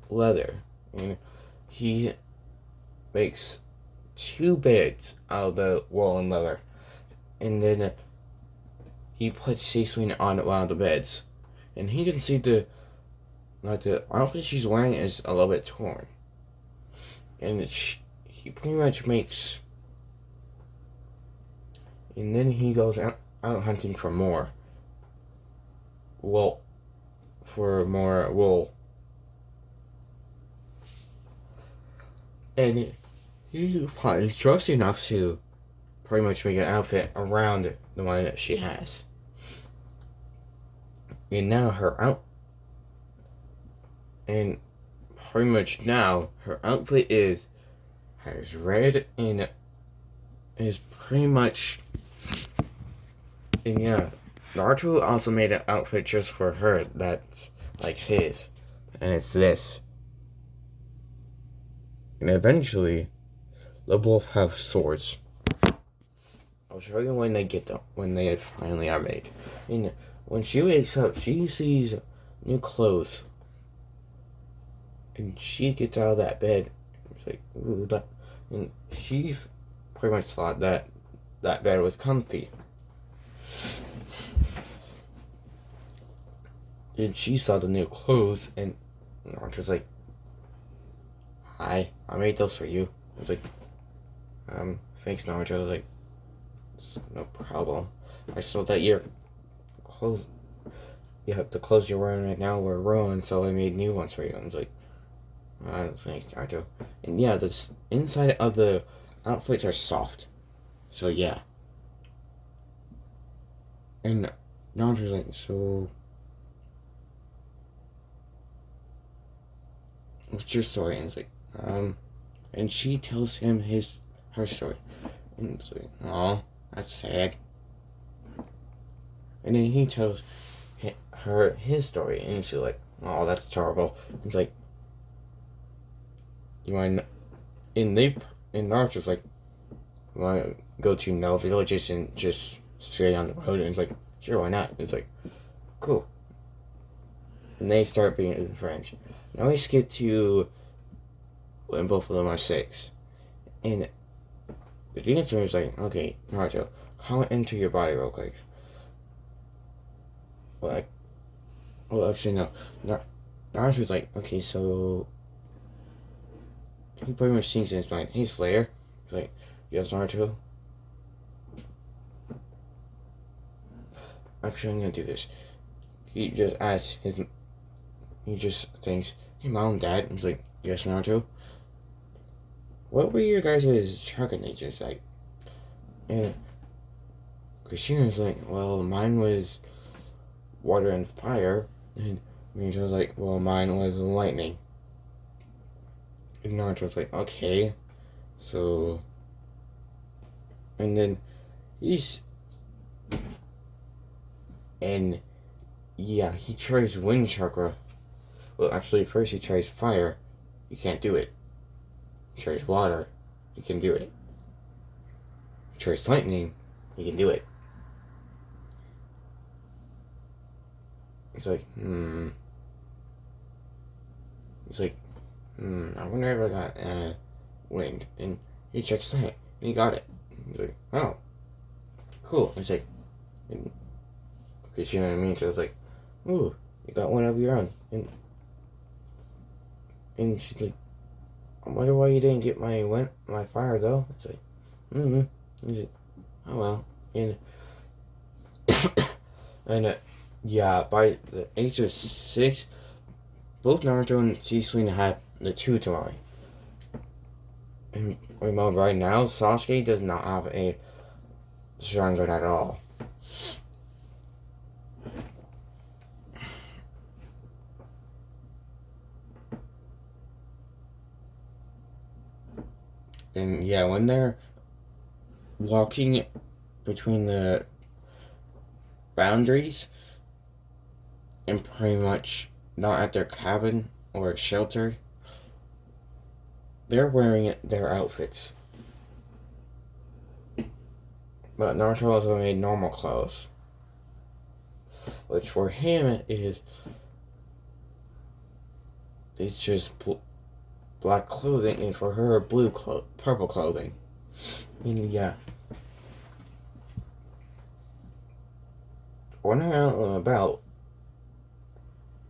leather. And he makes 2 beds out of the wool and leather. And then he puts C-Swing on one of the beds. And he can see the outfit she's wearing is a little bit torn. And he pretty much makes... And then he goes out hunting for more wool. And he finds just enough to pretty much make an outfit around the one that she has. And now and pretty much now her outfit has red and is pretty much. And yeah, Naruto also made an outfit just for her that's like his, and it's this. And eventually, they'll both have swords. I'll show you when they finally are made. And when she wakes up, she sees new clothes. And she gets out of that bed. It's like, ooh, and she pretty much thought that bed was comfy. And she saw the new clothes, and Naruto's like, "Hi, I made those for you." I was like, thanks, Naruto. I was like, no problem. I saw that your clothes, the clothes you're wearing right now were ruined, so I made new ones for you. And I was like, thanks, Naruto. And yeah, the inside of the outfits are soft. So yeah. And Naruto's like, so what's your story? And it's like, and she tells him her story. And it's like, oh, that's sad. And then he tells her his story, and she's like, oh, that's terrible. And it's like, you want to, and Naruto's like, you want to go to no villages and just stay on the road? And it's like, sure, why not? And it's like, cool. And they start being friends. Now we skip to when both of them are 6. And the demon is like, okay, Naruto, comment into your body real quick. Well, actually, no. Naruto's like, okay, so he pretty much thinks in his mind, hey, Slayer. He's like, yes, Naruto. Actually, I'm gonna do this. He just asks he just thinks, hey, Mom and Dad. And he's like, yes, Naruto. What were your guys' chakra natures like? And Kushina's like, well, mine was water and fire. And Naruto's like, well, mine was lightning. And Naruto's like, okay. So, and then and yeah, he tries wind chakra. Well, actually, first he tries fire. You can't do it. He tries water. You can do it. He tries lightning. You can do it. It's like, It's like, I wonder if I got wind. And he checks that. And he got it. He's like, oh, cool. It's like, because you know what I mean? So I was like, ooh, you got one of your own. And she's like, I wonder why you didn't get my fire though. It's like, He's like, oh well. And and yeah, by the age of 6, both Naruto and C-Swing have the 2 Tamari. And remember, right now, Sasuke does not have a Sharingan at all. And yeah, when they're walking between the boundaries and pretty much not at their cabin or shelter, they're wearing their outfits. But Naruto also made normal clothes, which for him is it's just black clothing, and for her purple clothing. And yeah, what I don't know about,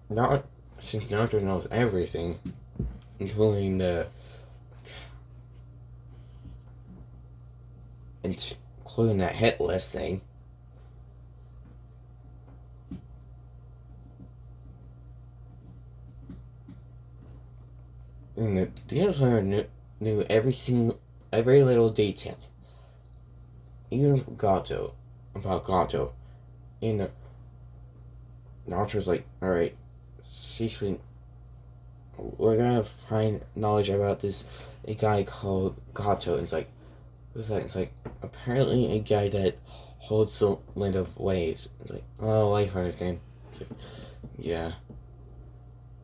not since Naruto knows everything, including that hit list thing. And the Doomslayer knew every little detail. Even about Gato. And Naruto's like, alright, seriously, we're gonna find knowledge about a guy called Gato. And it's like, apparently a guy that holds the land of waves. It's like, oh, I understand. It's like, yeah.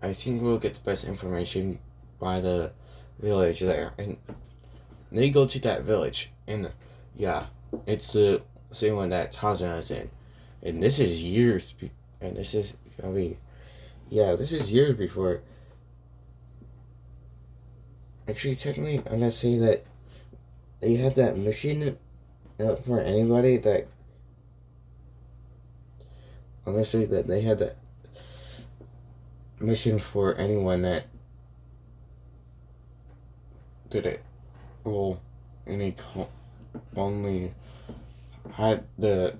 I think we'll get the best information by the village there. And they go to that village. And yeah, it's the same one that Tsunade is in. And this is years, this is years before. Actually, technically, I'm gonna say that they had that mission for anybody that. I'm gonna say that they had that mission for anyone that did it. Well, only had the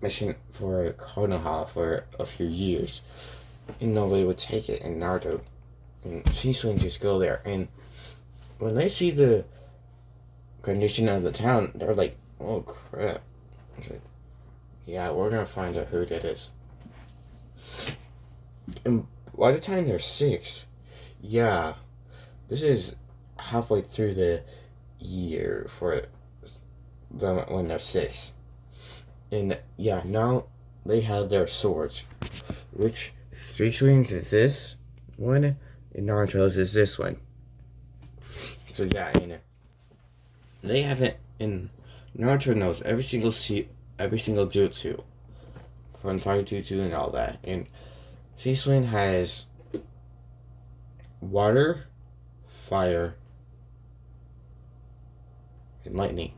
mission for Konoha for a few years, and nobody would take it. And Naruto and Swing just go there, and when they see the condition of the town, they're like, "Oh crap!" Like, yeah, we're gonna find out who did this. And by the time they're 6, yeah, this is halfway through the year for them when they're 6. And yeah, now they have their swords, which Swing's is this one, and Naruto's is this one. So yeah, and they haven't. And Naruto knows every single jutsu from Taijutsu and all that. And Swing has water, fire, and lightning.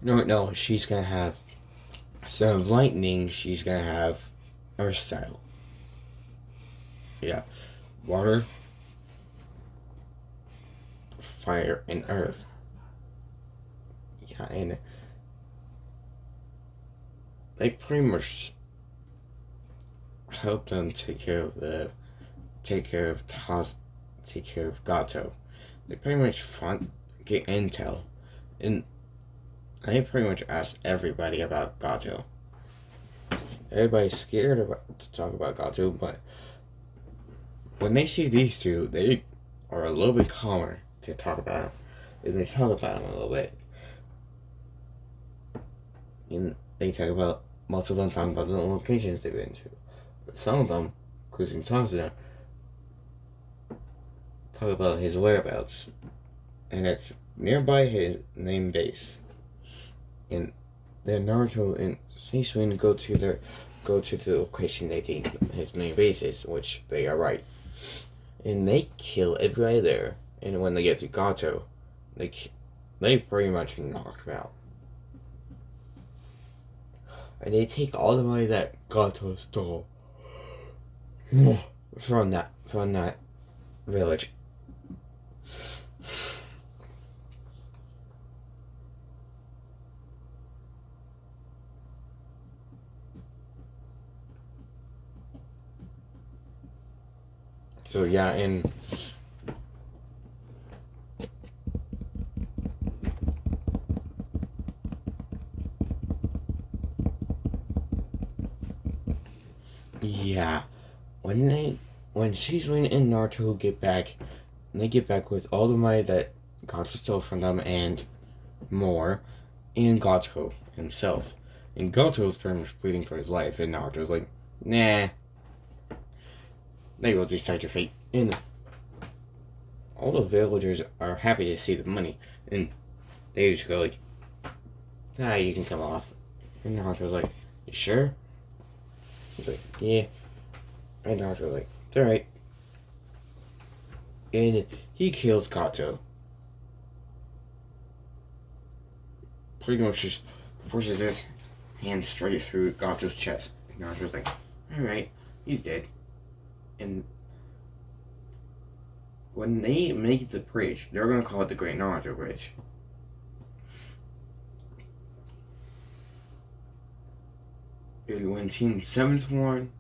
No, she's gonna have, instead of lightning, she's gonna have earth style. Yeah. Water, fire, and earth. Yeah, and they pretty much help them take care of Gato. They pretty much get intel, and I pretty much asked everybody about Gato. Everybody's scared to talk about Gato, but when they see these two, they are a little bit calmer to talk about him. And they talk about him a little bit. And they talk about, most of them talking about the locations they've been to. But some of them, including Thompson, talk about his whereabouts. And it's nearby his main base. And then Naruto and Swing go to the location they think his main base is, which they are right. And they kill everybody there. And when they get to Gato, they pretty much knock him out. And they take all the money that Gato stole from that village. So yeah, and Yeah, when Shizune and Naruto get back, they get back with all the money that Gato stole from them and more, and Gato himself. And Gato's pretty much pleading for his life, and Naruto's like, nah, they will decide your fate. And all the villagers are happy to see the money, and they just go like, ah, you can come off. And Naruto's like, you sure? He's like, yeah. And Naruto's like, alright. And he kills Gato. Pretty much just forces his hand straight through Gato's chest. And Naruto's like, alright, he's dead. And when they make the bridge, they're gonna call it the Great Naruto Bridge. And when Team 7's born,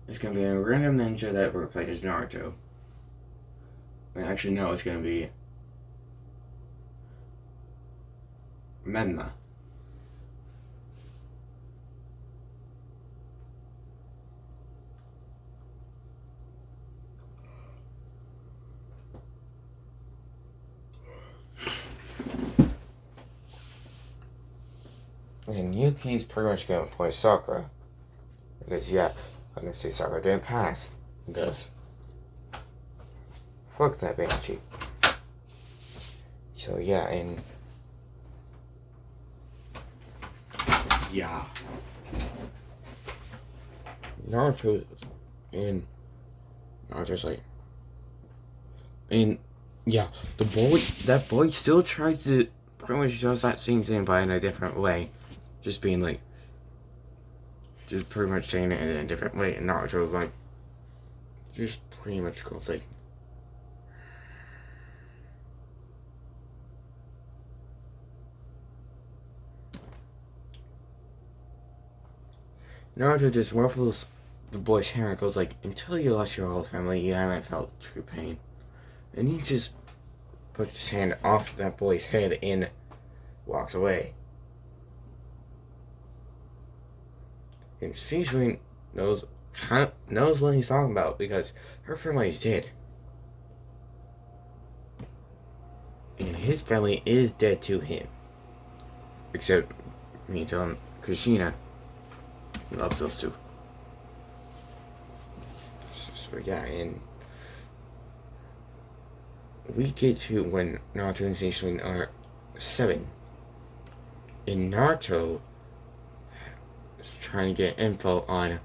it's gonna be a random ninja that replaces Naruto. And actually, no, it's gonna be Menma. And Yuki's pretty much gonna play Sakura. Because, yeah, I'm gonna say Sakura didn't pass. Because, fuck that Banshee. So, yeah, and. Yeah. Naruto's like. And, yeah, that boy still tries to pretty much does that same thing, but in a different way. Just being like, just pretty much saying it in a different way, and Naruto like, just pretty much goes like, Naruto just ruffles the boy's hair and goes like, until you lost your whole family, you haven't felt true pain. And he just puts his hand off that boy's head and walks away. And Shizune knows what he's talking about because her family's dead. And his family is dead to him. Except, me telling Kushina, he loves those two. So yeah, and we get to when Naruto and Shizune are 7. And Naruto is trying to get info on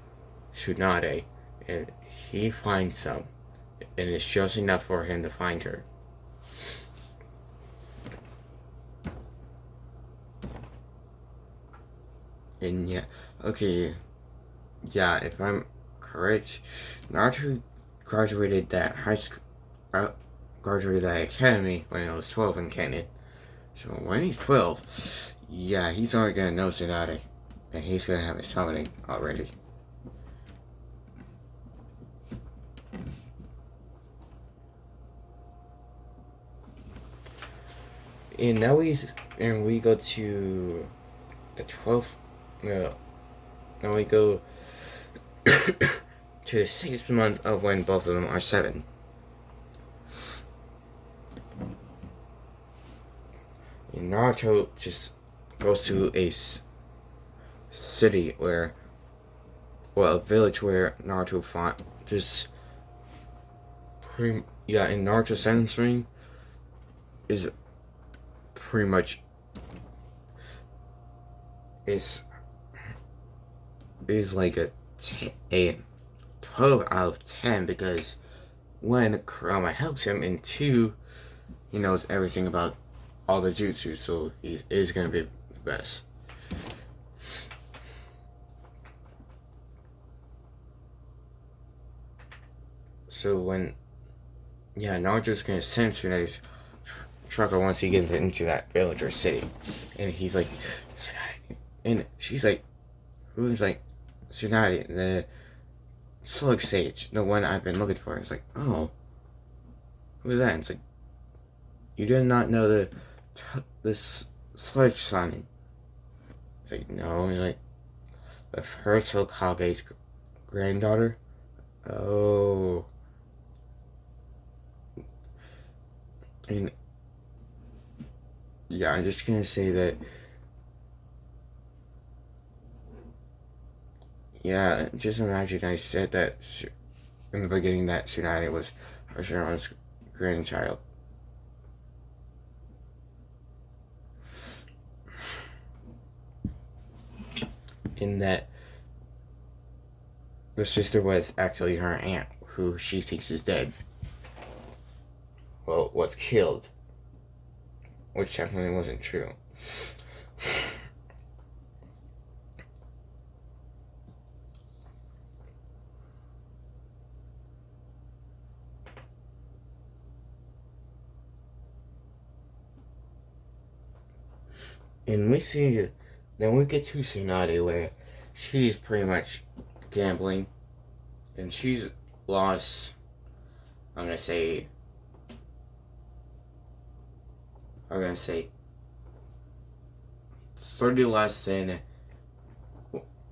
Tsunade, and he finds some, and it's just enough for him to find her. And yeah, okay, yeah, if I'm correct, Naruto graduated that graduated that academy when he was 12 in canon. So when he's 12, yeah, he's already gonna know Tsunade, and he's gonna have his summoning already. And now we go to the 12th. No, now we go to the 6th month of when both of them are 7. And Naruto just goes to a city where, well, a village where Naruto fought. And Naruto censoring is pretty much is like a 12 out of 10 because one, Kurama helps him, and 2, he knows everything about all the jutsu, so he is gonna be the best. So when, yeah, Naruto's gonna send Tsunade's chakra once he gets into that village or city, and he's like, Tsunade, and she's like, who's like, Tsunade, the Slug Sage, the one I've been looking for. It's like, oh, who's that? And it's like, you did not know this Sludge Sun. It's like, no. He's like, the first Hokage's granddaughter? Oh. And yeah, I'm just gonna say that. Yeah, just imagine I said that in the beginning that Tsunade was Hashirama's grandchild. In that the sister was actually her aunt, who she thinks is dead. Well, was killed. Which definitely wasn't true. And we see, then we get to Tsunade where she's pretty much gambling. And she's lost, I'm gonna say 30 less than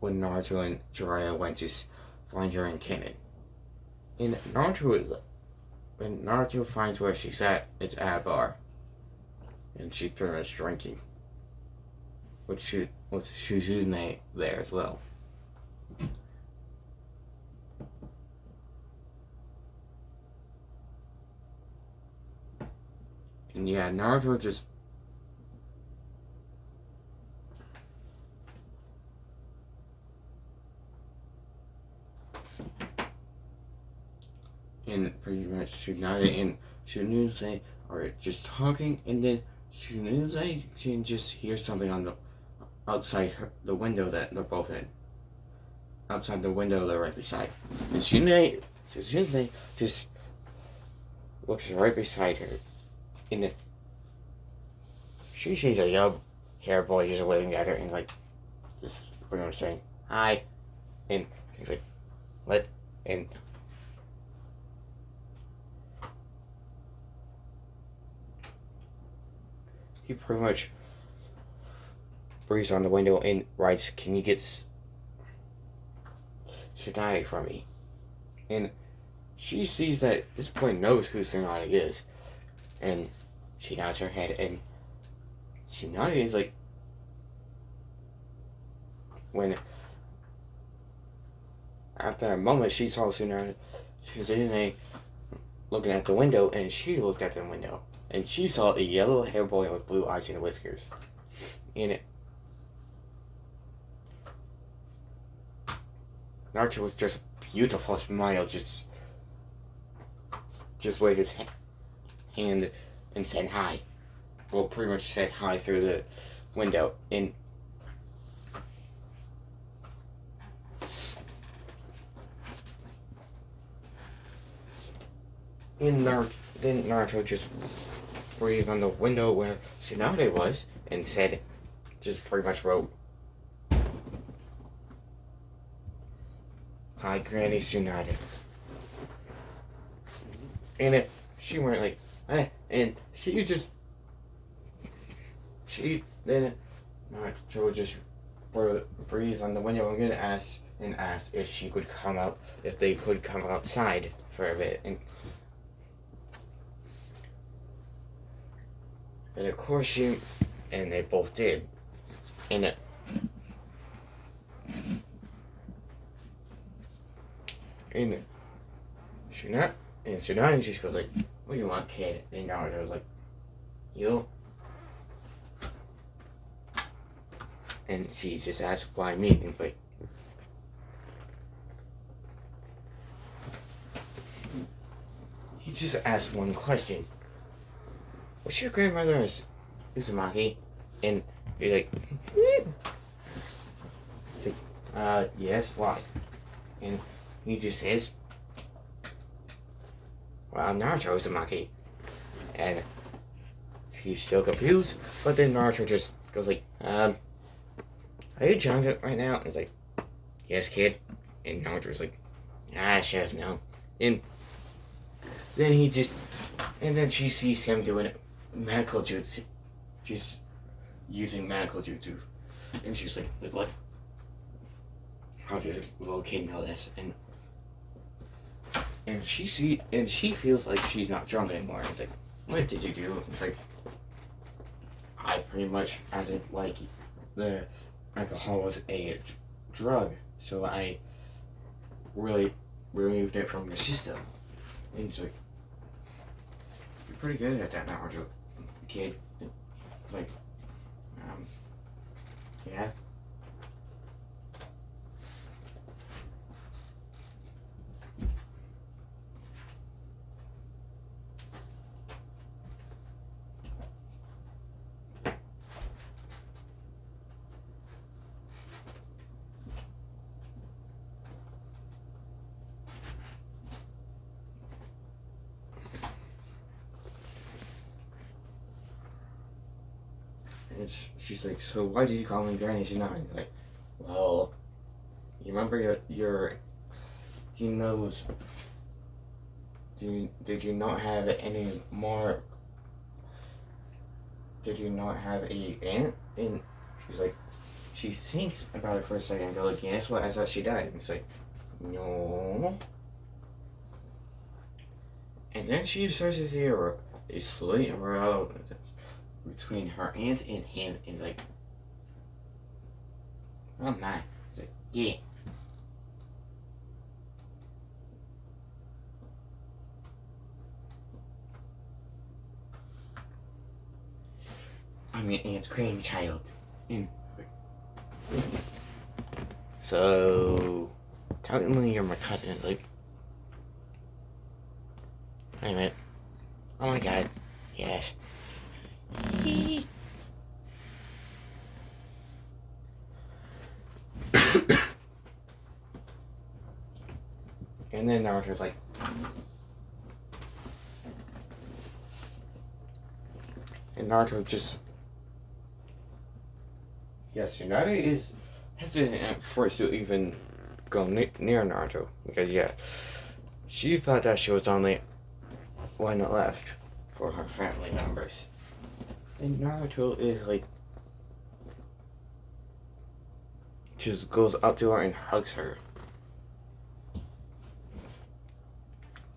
when Naruto and Jiraiya went to find her in Canon. And when Naruto finds where she's at, it's at a bar. And she's pretty much drinking. With Tsunade there as well. And yeah, Naruto just and pretty much Tsunade and Tsunade are just talking, and then Tsunade can just hear something on the outside the window that they're both in. Outside the window they're right beside. And Tsunade just looks right beside her. And she sees a young hair boy just waving at her and like just pretty much saying hi. And she's like, what? And he pretty much breathes on the window and writes, can you get Tsunade for me? And she sees that this boy knows who Tsunade is. And she nods her head, and Tsunade is like, when after a moment she saw Tsunade, she was looking at the window, and she looked at the window, and she saw a yellow hair boy with blue eyes and whiskers. And Naruto was just beautiful smile, just waved his hand and said hi. Well, pretty much said hi through the window. And then Naruto just breathed on the window where Tsunade was and said, just pretty much wrote, hi, Granny Tsunade. And she went like, and then Naruto just breathed on the window again and asked if she could if they could come outside for a bit. And of course and they both did. And Tsunade just goes like, what do you want, kid? And Naruto was like, you? And she just asked, why me? And like, he just asked one question. What's your grandmother's Uzumaki? And he's like, yes, why? And he just says, well, Naruto Uzumaki. And he's still confused, but then Naruto just goes like, are you drunk right now? And he's like, yes, kid. And Naruto's like, I should have known. And then she sees him doing medical jutsu, just using medical jutsu. And she's like, what? How how does a little kid know this? And she feels like she's not drunk anymore. It's like, what did you do? It's like, I pretty much acted like the alcohol was a drug, so I really removed it from your system. And it's like, you're pretty good at that now, kid. Like, yeah. And she's like, so why did you call me Granny Tsunade? Like, well, you remember he knows, did you not have any more, did you not have a aunt? And she's like, she thinks about it for a second, they're like, yes, what, I thought she died. And he's like, no. And then she starts to see a slight row between her aunt and him, and like, oh my. He's like, yeah. I'm your aunt's grandchild. And so, tell me you're my cousin. Like, wait a minute. Oh my god. Yes. And then Naruto's like, and Naruto just, yes, Tsunade is hesitant at first to even go near Naruto, because yeah, she thought that she was only one left for her family members. And Naruto is like, just goes up to her and hugs her.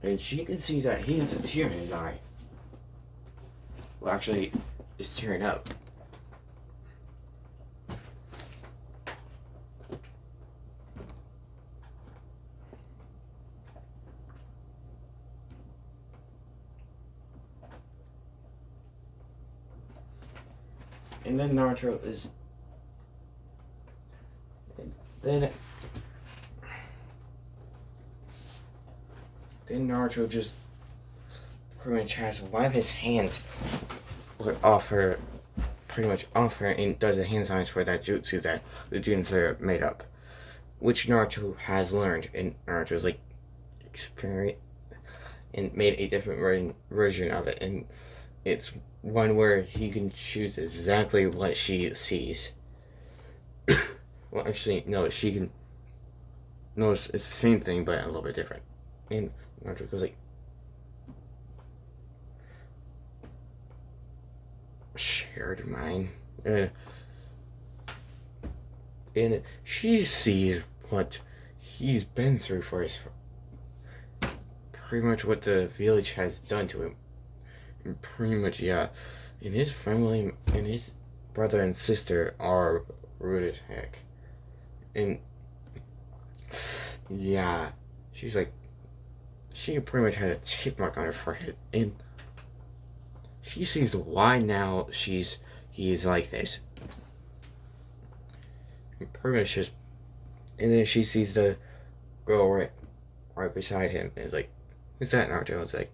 And she can see that he has a tear in his eye. Well, actually, it's tearing up. And then Naruto is... Then Naruto just pretty much has one of his hands off her, pretty much off her, and does the hand signs for that jutsu that the Doomslayer made up, which Naruto has learned, and Naruto's like experienced and made a different version of it, and it's one where he can choose exactly what she sees. Well, actually, no, she can. No, it's the same thing, but a little bit different. And Naruto goes like, shared mind. And she sees what he's been through for his, pretty much what the village has done to him. And pretty much, yeah. And his family and his brother and sister are rude as heck. And yeah, she's like, she pretty much has a tick mark on her forehead, and she sees why now he is like this. And pretty much just, and then she sees the girl right beside him, and it's like, who's that, Naruto? It's like,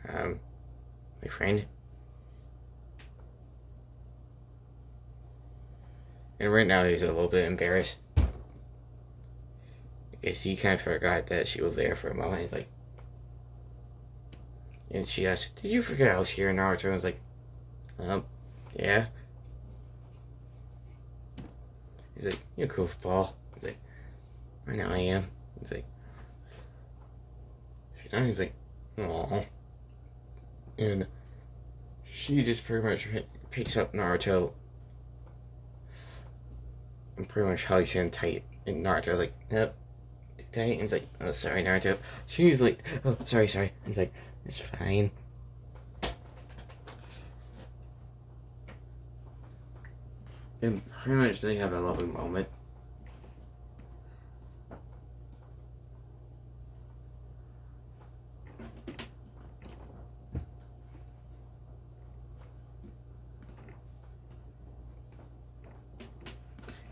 my friend. And right now he's a little bit embarrassed, because he kind of forgot that she was there for a moment. He's like, and she asked, did you forget I was here? And Naruto was like, yeah. He's like, you're a goofball. He's like, I know I am. He's like, he's like, aww. And she just pretty much picks up Naruto and pretty much hugs him tight. And Naruto like, nope. And he's like, oh, sorry, Naruto. She's like, oh, sorry. And he's like, it's fine. And pretty much they have a loving moment.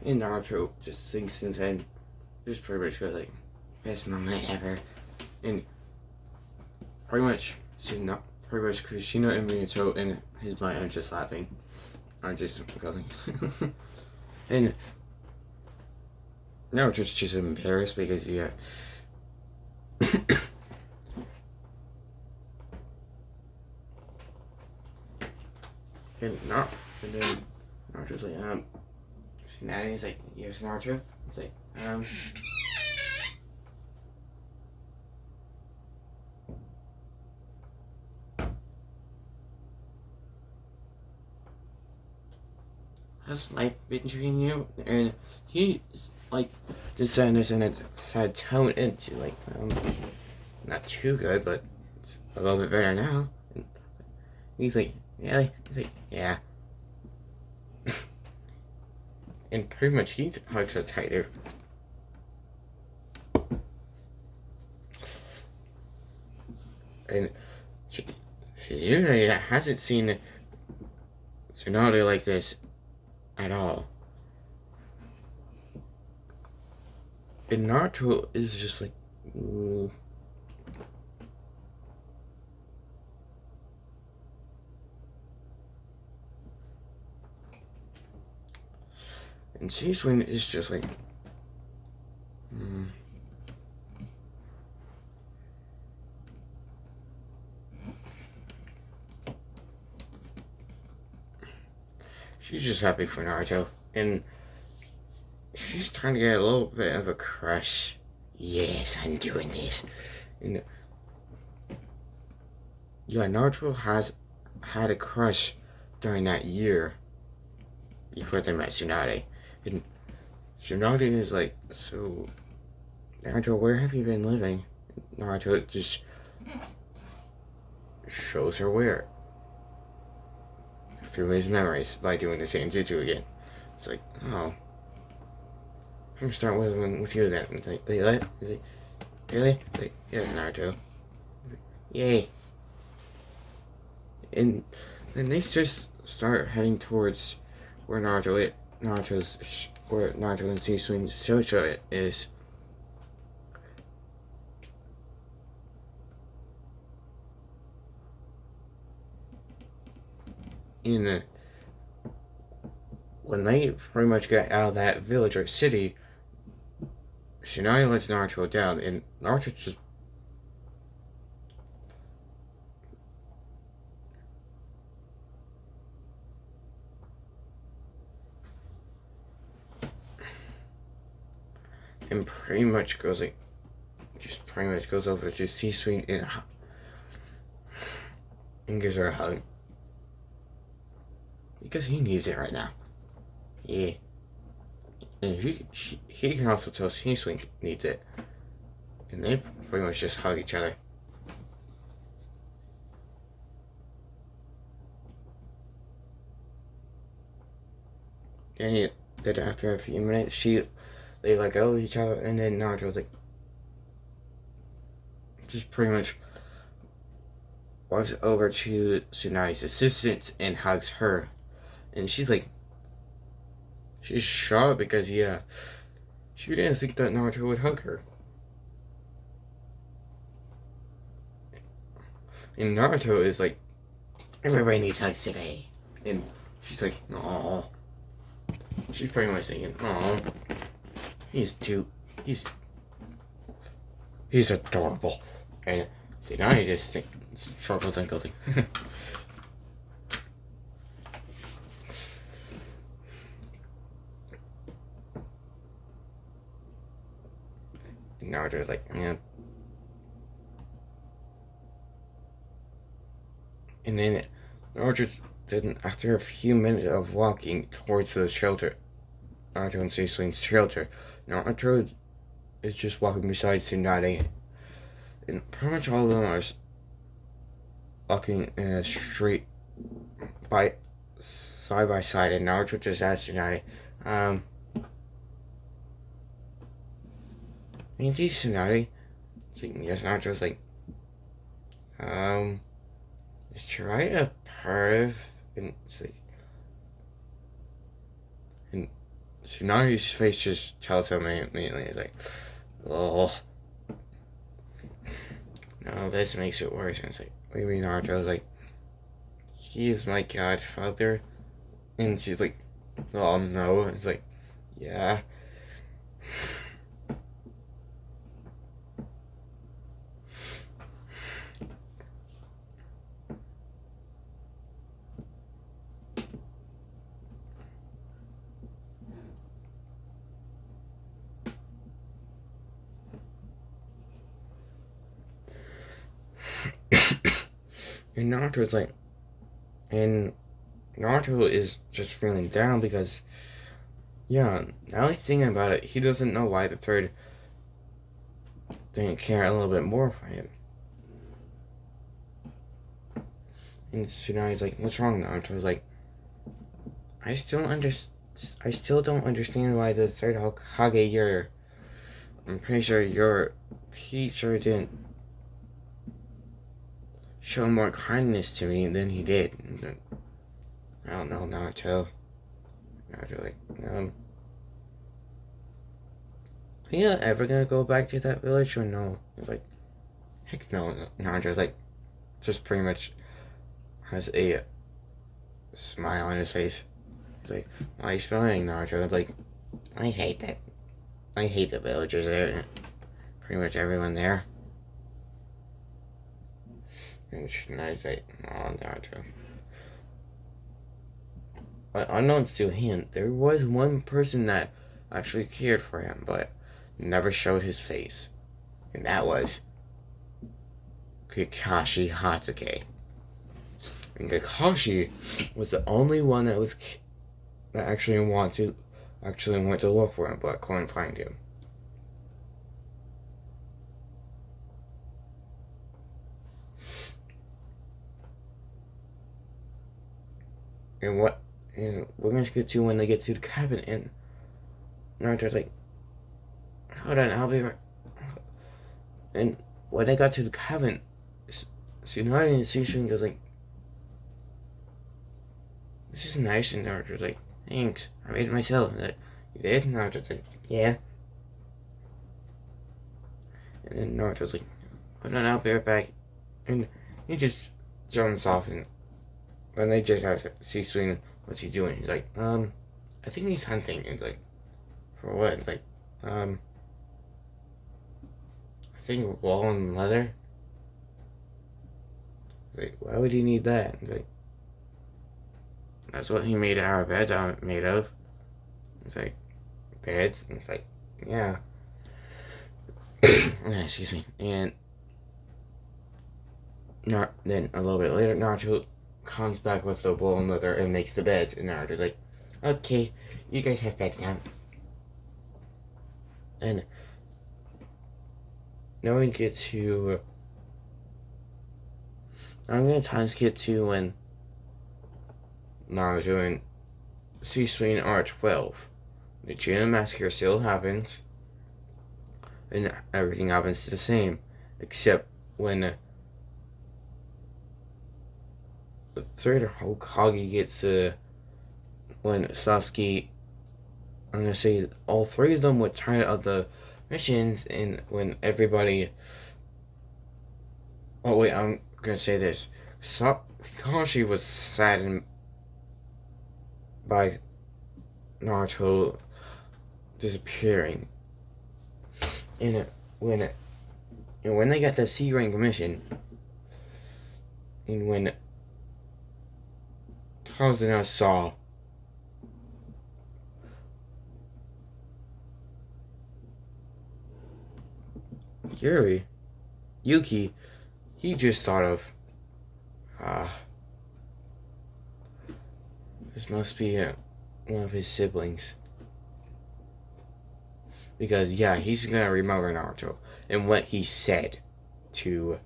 And Naruto just thinks inside, this pretty much goes like, best moment ever. And pretty much Kushina and Minato in his mind are just laughing. Are just going. And Naruto's just embarrassed because and then Naruto's like, Tsunade's like, yes, Naruto? He's like, how's life been treating you? And he, like, just saying this in a sad tone, and she's like, not too good, but it's a little bit better now. And he's like, really? He's like, yeah. And pretty much he hugs her tighter. And she usually hasn't seen Tsunade like this at all. And Naruto is just like, ooh. And Swing is just like, she's just happy for Naruto. And she's trying to get a little bit of a crush. Yes, I'm doing this. And yeah, Naruto has had a crush during that year before they met Tsunade. And Tsunade is like, so, Naruto, where have you been living? Naruto just shows her where. Through his memories by doing the same jutsu again. It's like, oh. I'm gonna start living with you then. It's like, wait, what? Is it, really? It's like, yes, Naruto. Yay. And then they just start heading towards where Naruto and Swing's Shosha is. In when they pretty much get out of that village or city, Tsunade lets Naruto down, and Naruto just and pretty much goes like, just pretty much goes over to C-Swing and gives her a hug. Because he needs it right now. Yeah. And he can also tell C-Swing needs it. And they pretty much just hug each other. Then after a few minutes, they let go of each other, and then Naruto's like, just pretty much walks over to Tsunade's assistant and hugs her. And she's like, she's shocked because, she didn't think that Naruto would hug her. And Naruto is like, everybody needs hugs today. And she's like, aww. She's pretty much thinking, aww. He's adorable. And Tsunade just struggles and goes like, Naruto's like, man. And then Naruto, after a few minutes of walking towards the shelter, Naruto and Swing's shelter. Naruto is just walking beside Tsunade, and pretty much all of them are walking in a straight by side by side, and Naruto just asked Tsunade, can you see Tsunade? It's like, yes, Naruto's like, is Jiraiya a perv? And it's like, and Tsunade's face just tells him immediately, like, oh, no, this makes it worse. And it's like, what do you mean, Naruto's like, he's my godfather. And she's like, oh no. It's like, yeah. And Naruto's like, and Naruto is just feeling down because, yeah, now he's thinking about it, he doesn't know why the third didn't care a little bit more for him. And Tsunade's like, what's wrong, Naruto's like, I still don't understand why the third Hokage I'm pretty sure your teacher didn't show more kindness to me than he did. I don't know, Naruto. Naruto like, are you ever gonna go back to that village or no? It's like, heck no. Naruto's like, just pretty much has a smile on his face. He's like, why are you smiling, Naruto? It's like, I hate that. I hate the villagers there. Pretty much everyone there. And Tsunade's like, oh, Naruto. But unknowns to him, there was one person that actually cared for him, but never showed his face. And that was Kakashi Hatake. And Kakashi was the only one that actually went to look for him, but couldn't find him. And we're gonna get to when they get to the cabin, and Naruto's like, hold on, I'll be right. And when they got to the cabin, Tsunade and Shishin goes like, this is nice, and Naruto's like, thanks, I made it myself. And like, you did? And Naruto's like, yeah. And then Naruto's like, hold on, I'll be right back. And he just jumps off, and when they just have to see Swing, what's he doing? He's like, I think he's hunting. And he's like, for what? It's like, I think wool and leather. He's like, why would he need that? He's like, that's what he made our beds made of. It's like, beds? And it's like, yeah. Excuse me. And then a little bit later, Naruto comes back with the wool and leather and makes the beds. And Naruto's like, okay, you guys have bed now. And now we get to, I'm going to skip to when Naruto and Swing are 12. The Kushina massacre still happens, and everything happens to the same, except when the third Hokage gets when Sasuke, I'm gonna say all three of them would try out the missions, and when everybody, oh wait, I'm gonna say this, Kakashi was saddened by Naruto disappearing, and when they got the C rank mission, and when Kazuna saw Yuki, he just thought of, this must be one of his siblings. because yeah, he's gonna remember Naruto and what he said to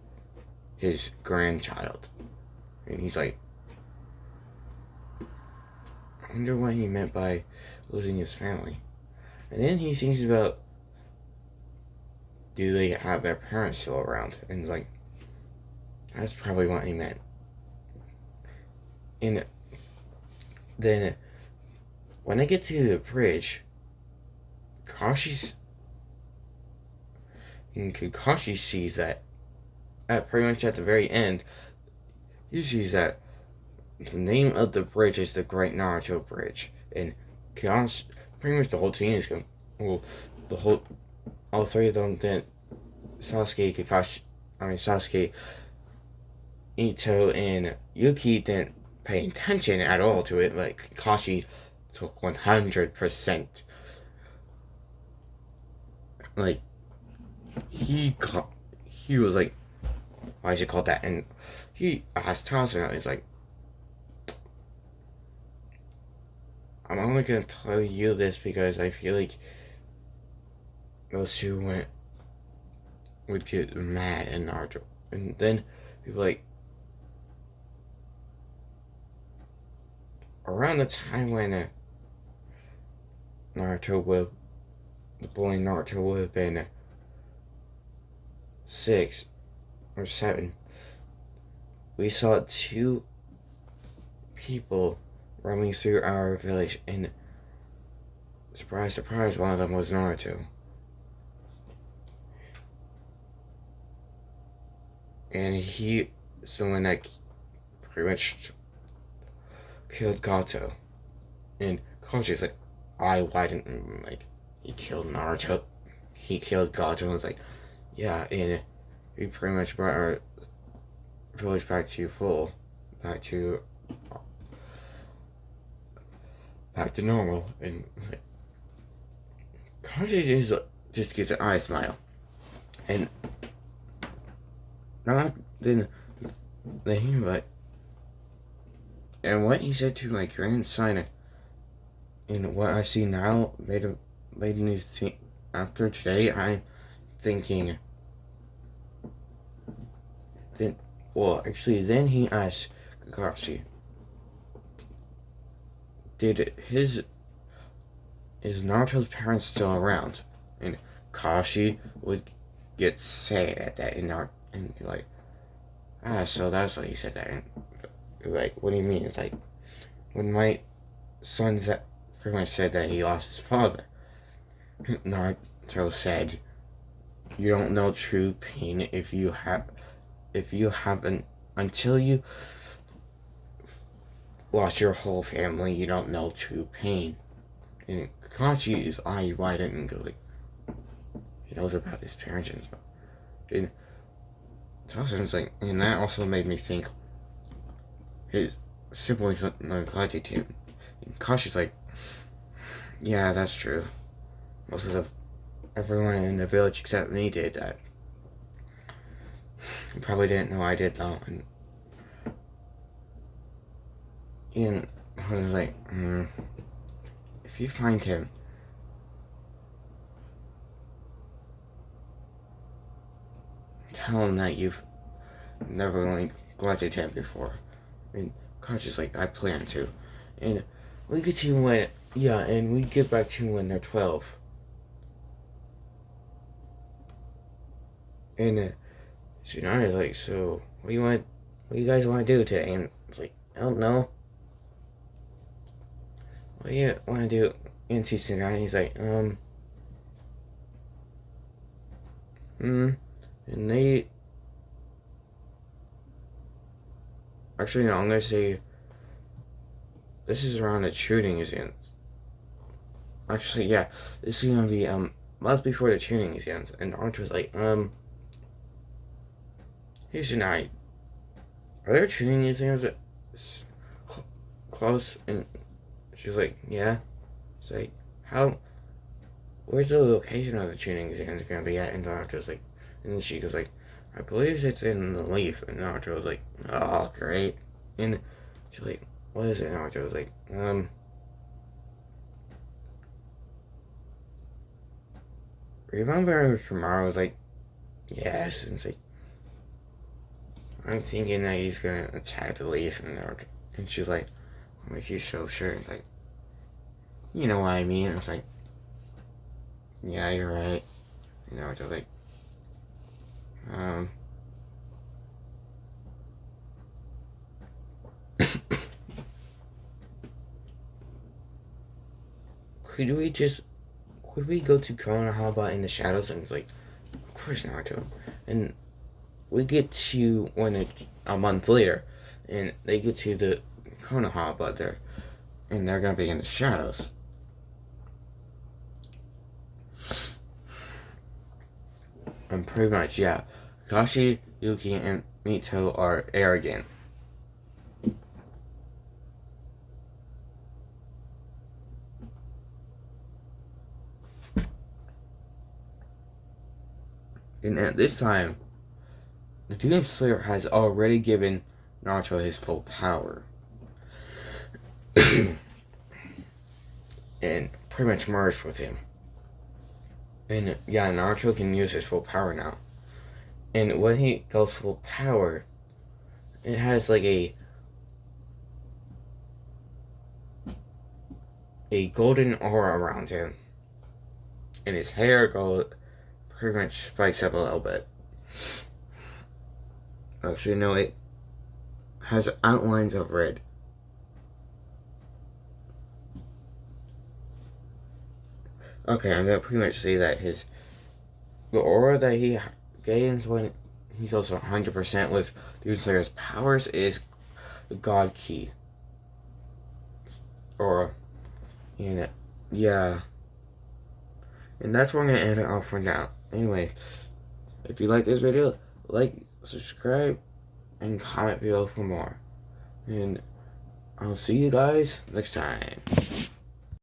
his grandchild, and he's like, I wonder what he meant by losing his family. And then he thinks about, do they have their parents still around? And like, that's probably what he meant. And then when they get to the bridge, Kakashi sees that pretty much at the very end, he sees that the name of the bridge is the Great Naruto Bridge, and Kakashi, pretty much the whole team is going. Well, all three of them. Then Sasuke, Ito, and Yuki didn't pay attention at all to it. Like Kakashi took 100%. Like he was like, why is it called that? And he asked Tsunade, he's like, I'm only gonna tell you this because I feel like those two would get mad at Naruto. And then people like, around the time when the boy Naruto would have been 6 or 7, we saw 2 people roaming through our village, and surprise, surprise, one of them was Naruto. And he's the one that pretty much killed Gato. And Koshi's like, why didn't, like, he killed Naruto? He killed Gato, and was like, yeah, and we pretty much brought our village back to normal. And like, Koshi just gets an eye smile, and then he like, and what he said to my grandson, and what I see now made me think. After today, I'm thinking. Then he asked Kakashi, is Naruto's parents still around? And Kakashi would get sad at that, and like, so that's why he said that. And like, what do you mean? It's like, when my son pretty much said that he lost his father, Naruto said, you don't know true pain if you haven't, until you lost your whole family, you don't know true pain. And Kakashi is eyes wide and go like, he knows about his parents and stuff. And Tasunade's like, and that also made me think his siblings neglected him. And Kakashi's like, yeah, that's true. Most of everyone in the village except me did that. You probably didn't know I did though. And I was like, if you find him, tell him that you've never neglected him before. And Kochi's like, I plan to. And we get to we get back to when they're 12. And Tsunade's like, so what do you guys want to do today? And it's like, I don't know. What do you want to do? And Tsunade, he's like, and they, actually no, I'm gonna say, this is around the shooting is in. Actually, yeah, this is gonna be, months before the shooting is in. And Naruto's like, hey Tsunade, are there tuning exams close? And she's like, yeah. It's like, where's the location of the tuning exams gonna be at? And Naruto's like, and then she goes like, I believe it's in the leaf. And Naruto was like, oh, great. And she's like, what is it? And Naruto was like, remember tomorrow? Was like, yes. And it's like, I'm thinking that he's gonna attack the leaf, and she's like, "What makes you so sure?" It's like, you know what I mean? It's like, yeah, you're right. You know, it's like, could we go to Konoha in the shadows? And it's like, of course, Naruto. And we get to a month later, and they get to the Konoha there, and they're gonna be in the shadows. And pretty much, yeah, Kashi, Yuki, and Mito are arrogant. And at this time, the Doomslayer has already given Naruto his full power. And pretty much merged with him. And yeah, Naruto can use his full power now. And when he goes full power, it has like a golden aura around him. And his hair pretty much spikes up a little bit. Actually, no, it has outlines of red. Okay, I'm gonna pretty much say that the aura that he gains when he goes 100% with Doodslayer's powers is the God Key. Aura. And yeah. And that's where I'm gonna end it off for now. Anyway, if you like this video, like, subscribe, and comment below for more. And I'll see you guys next time.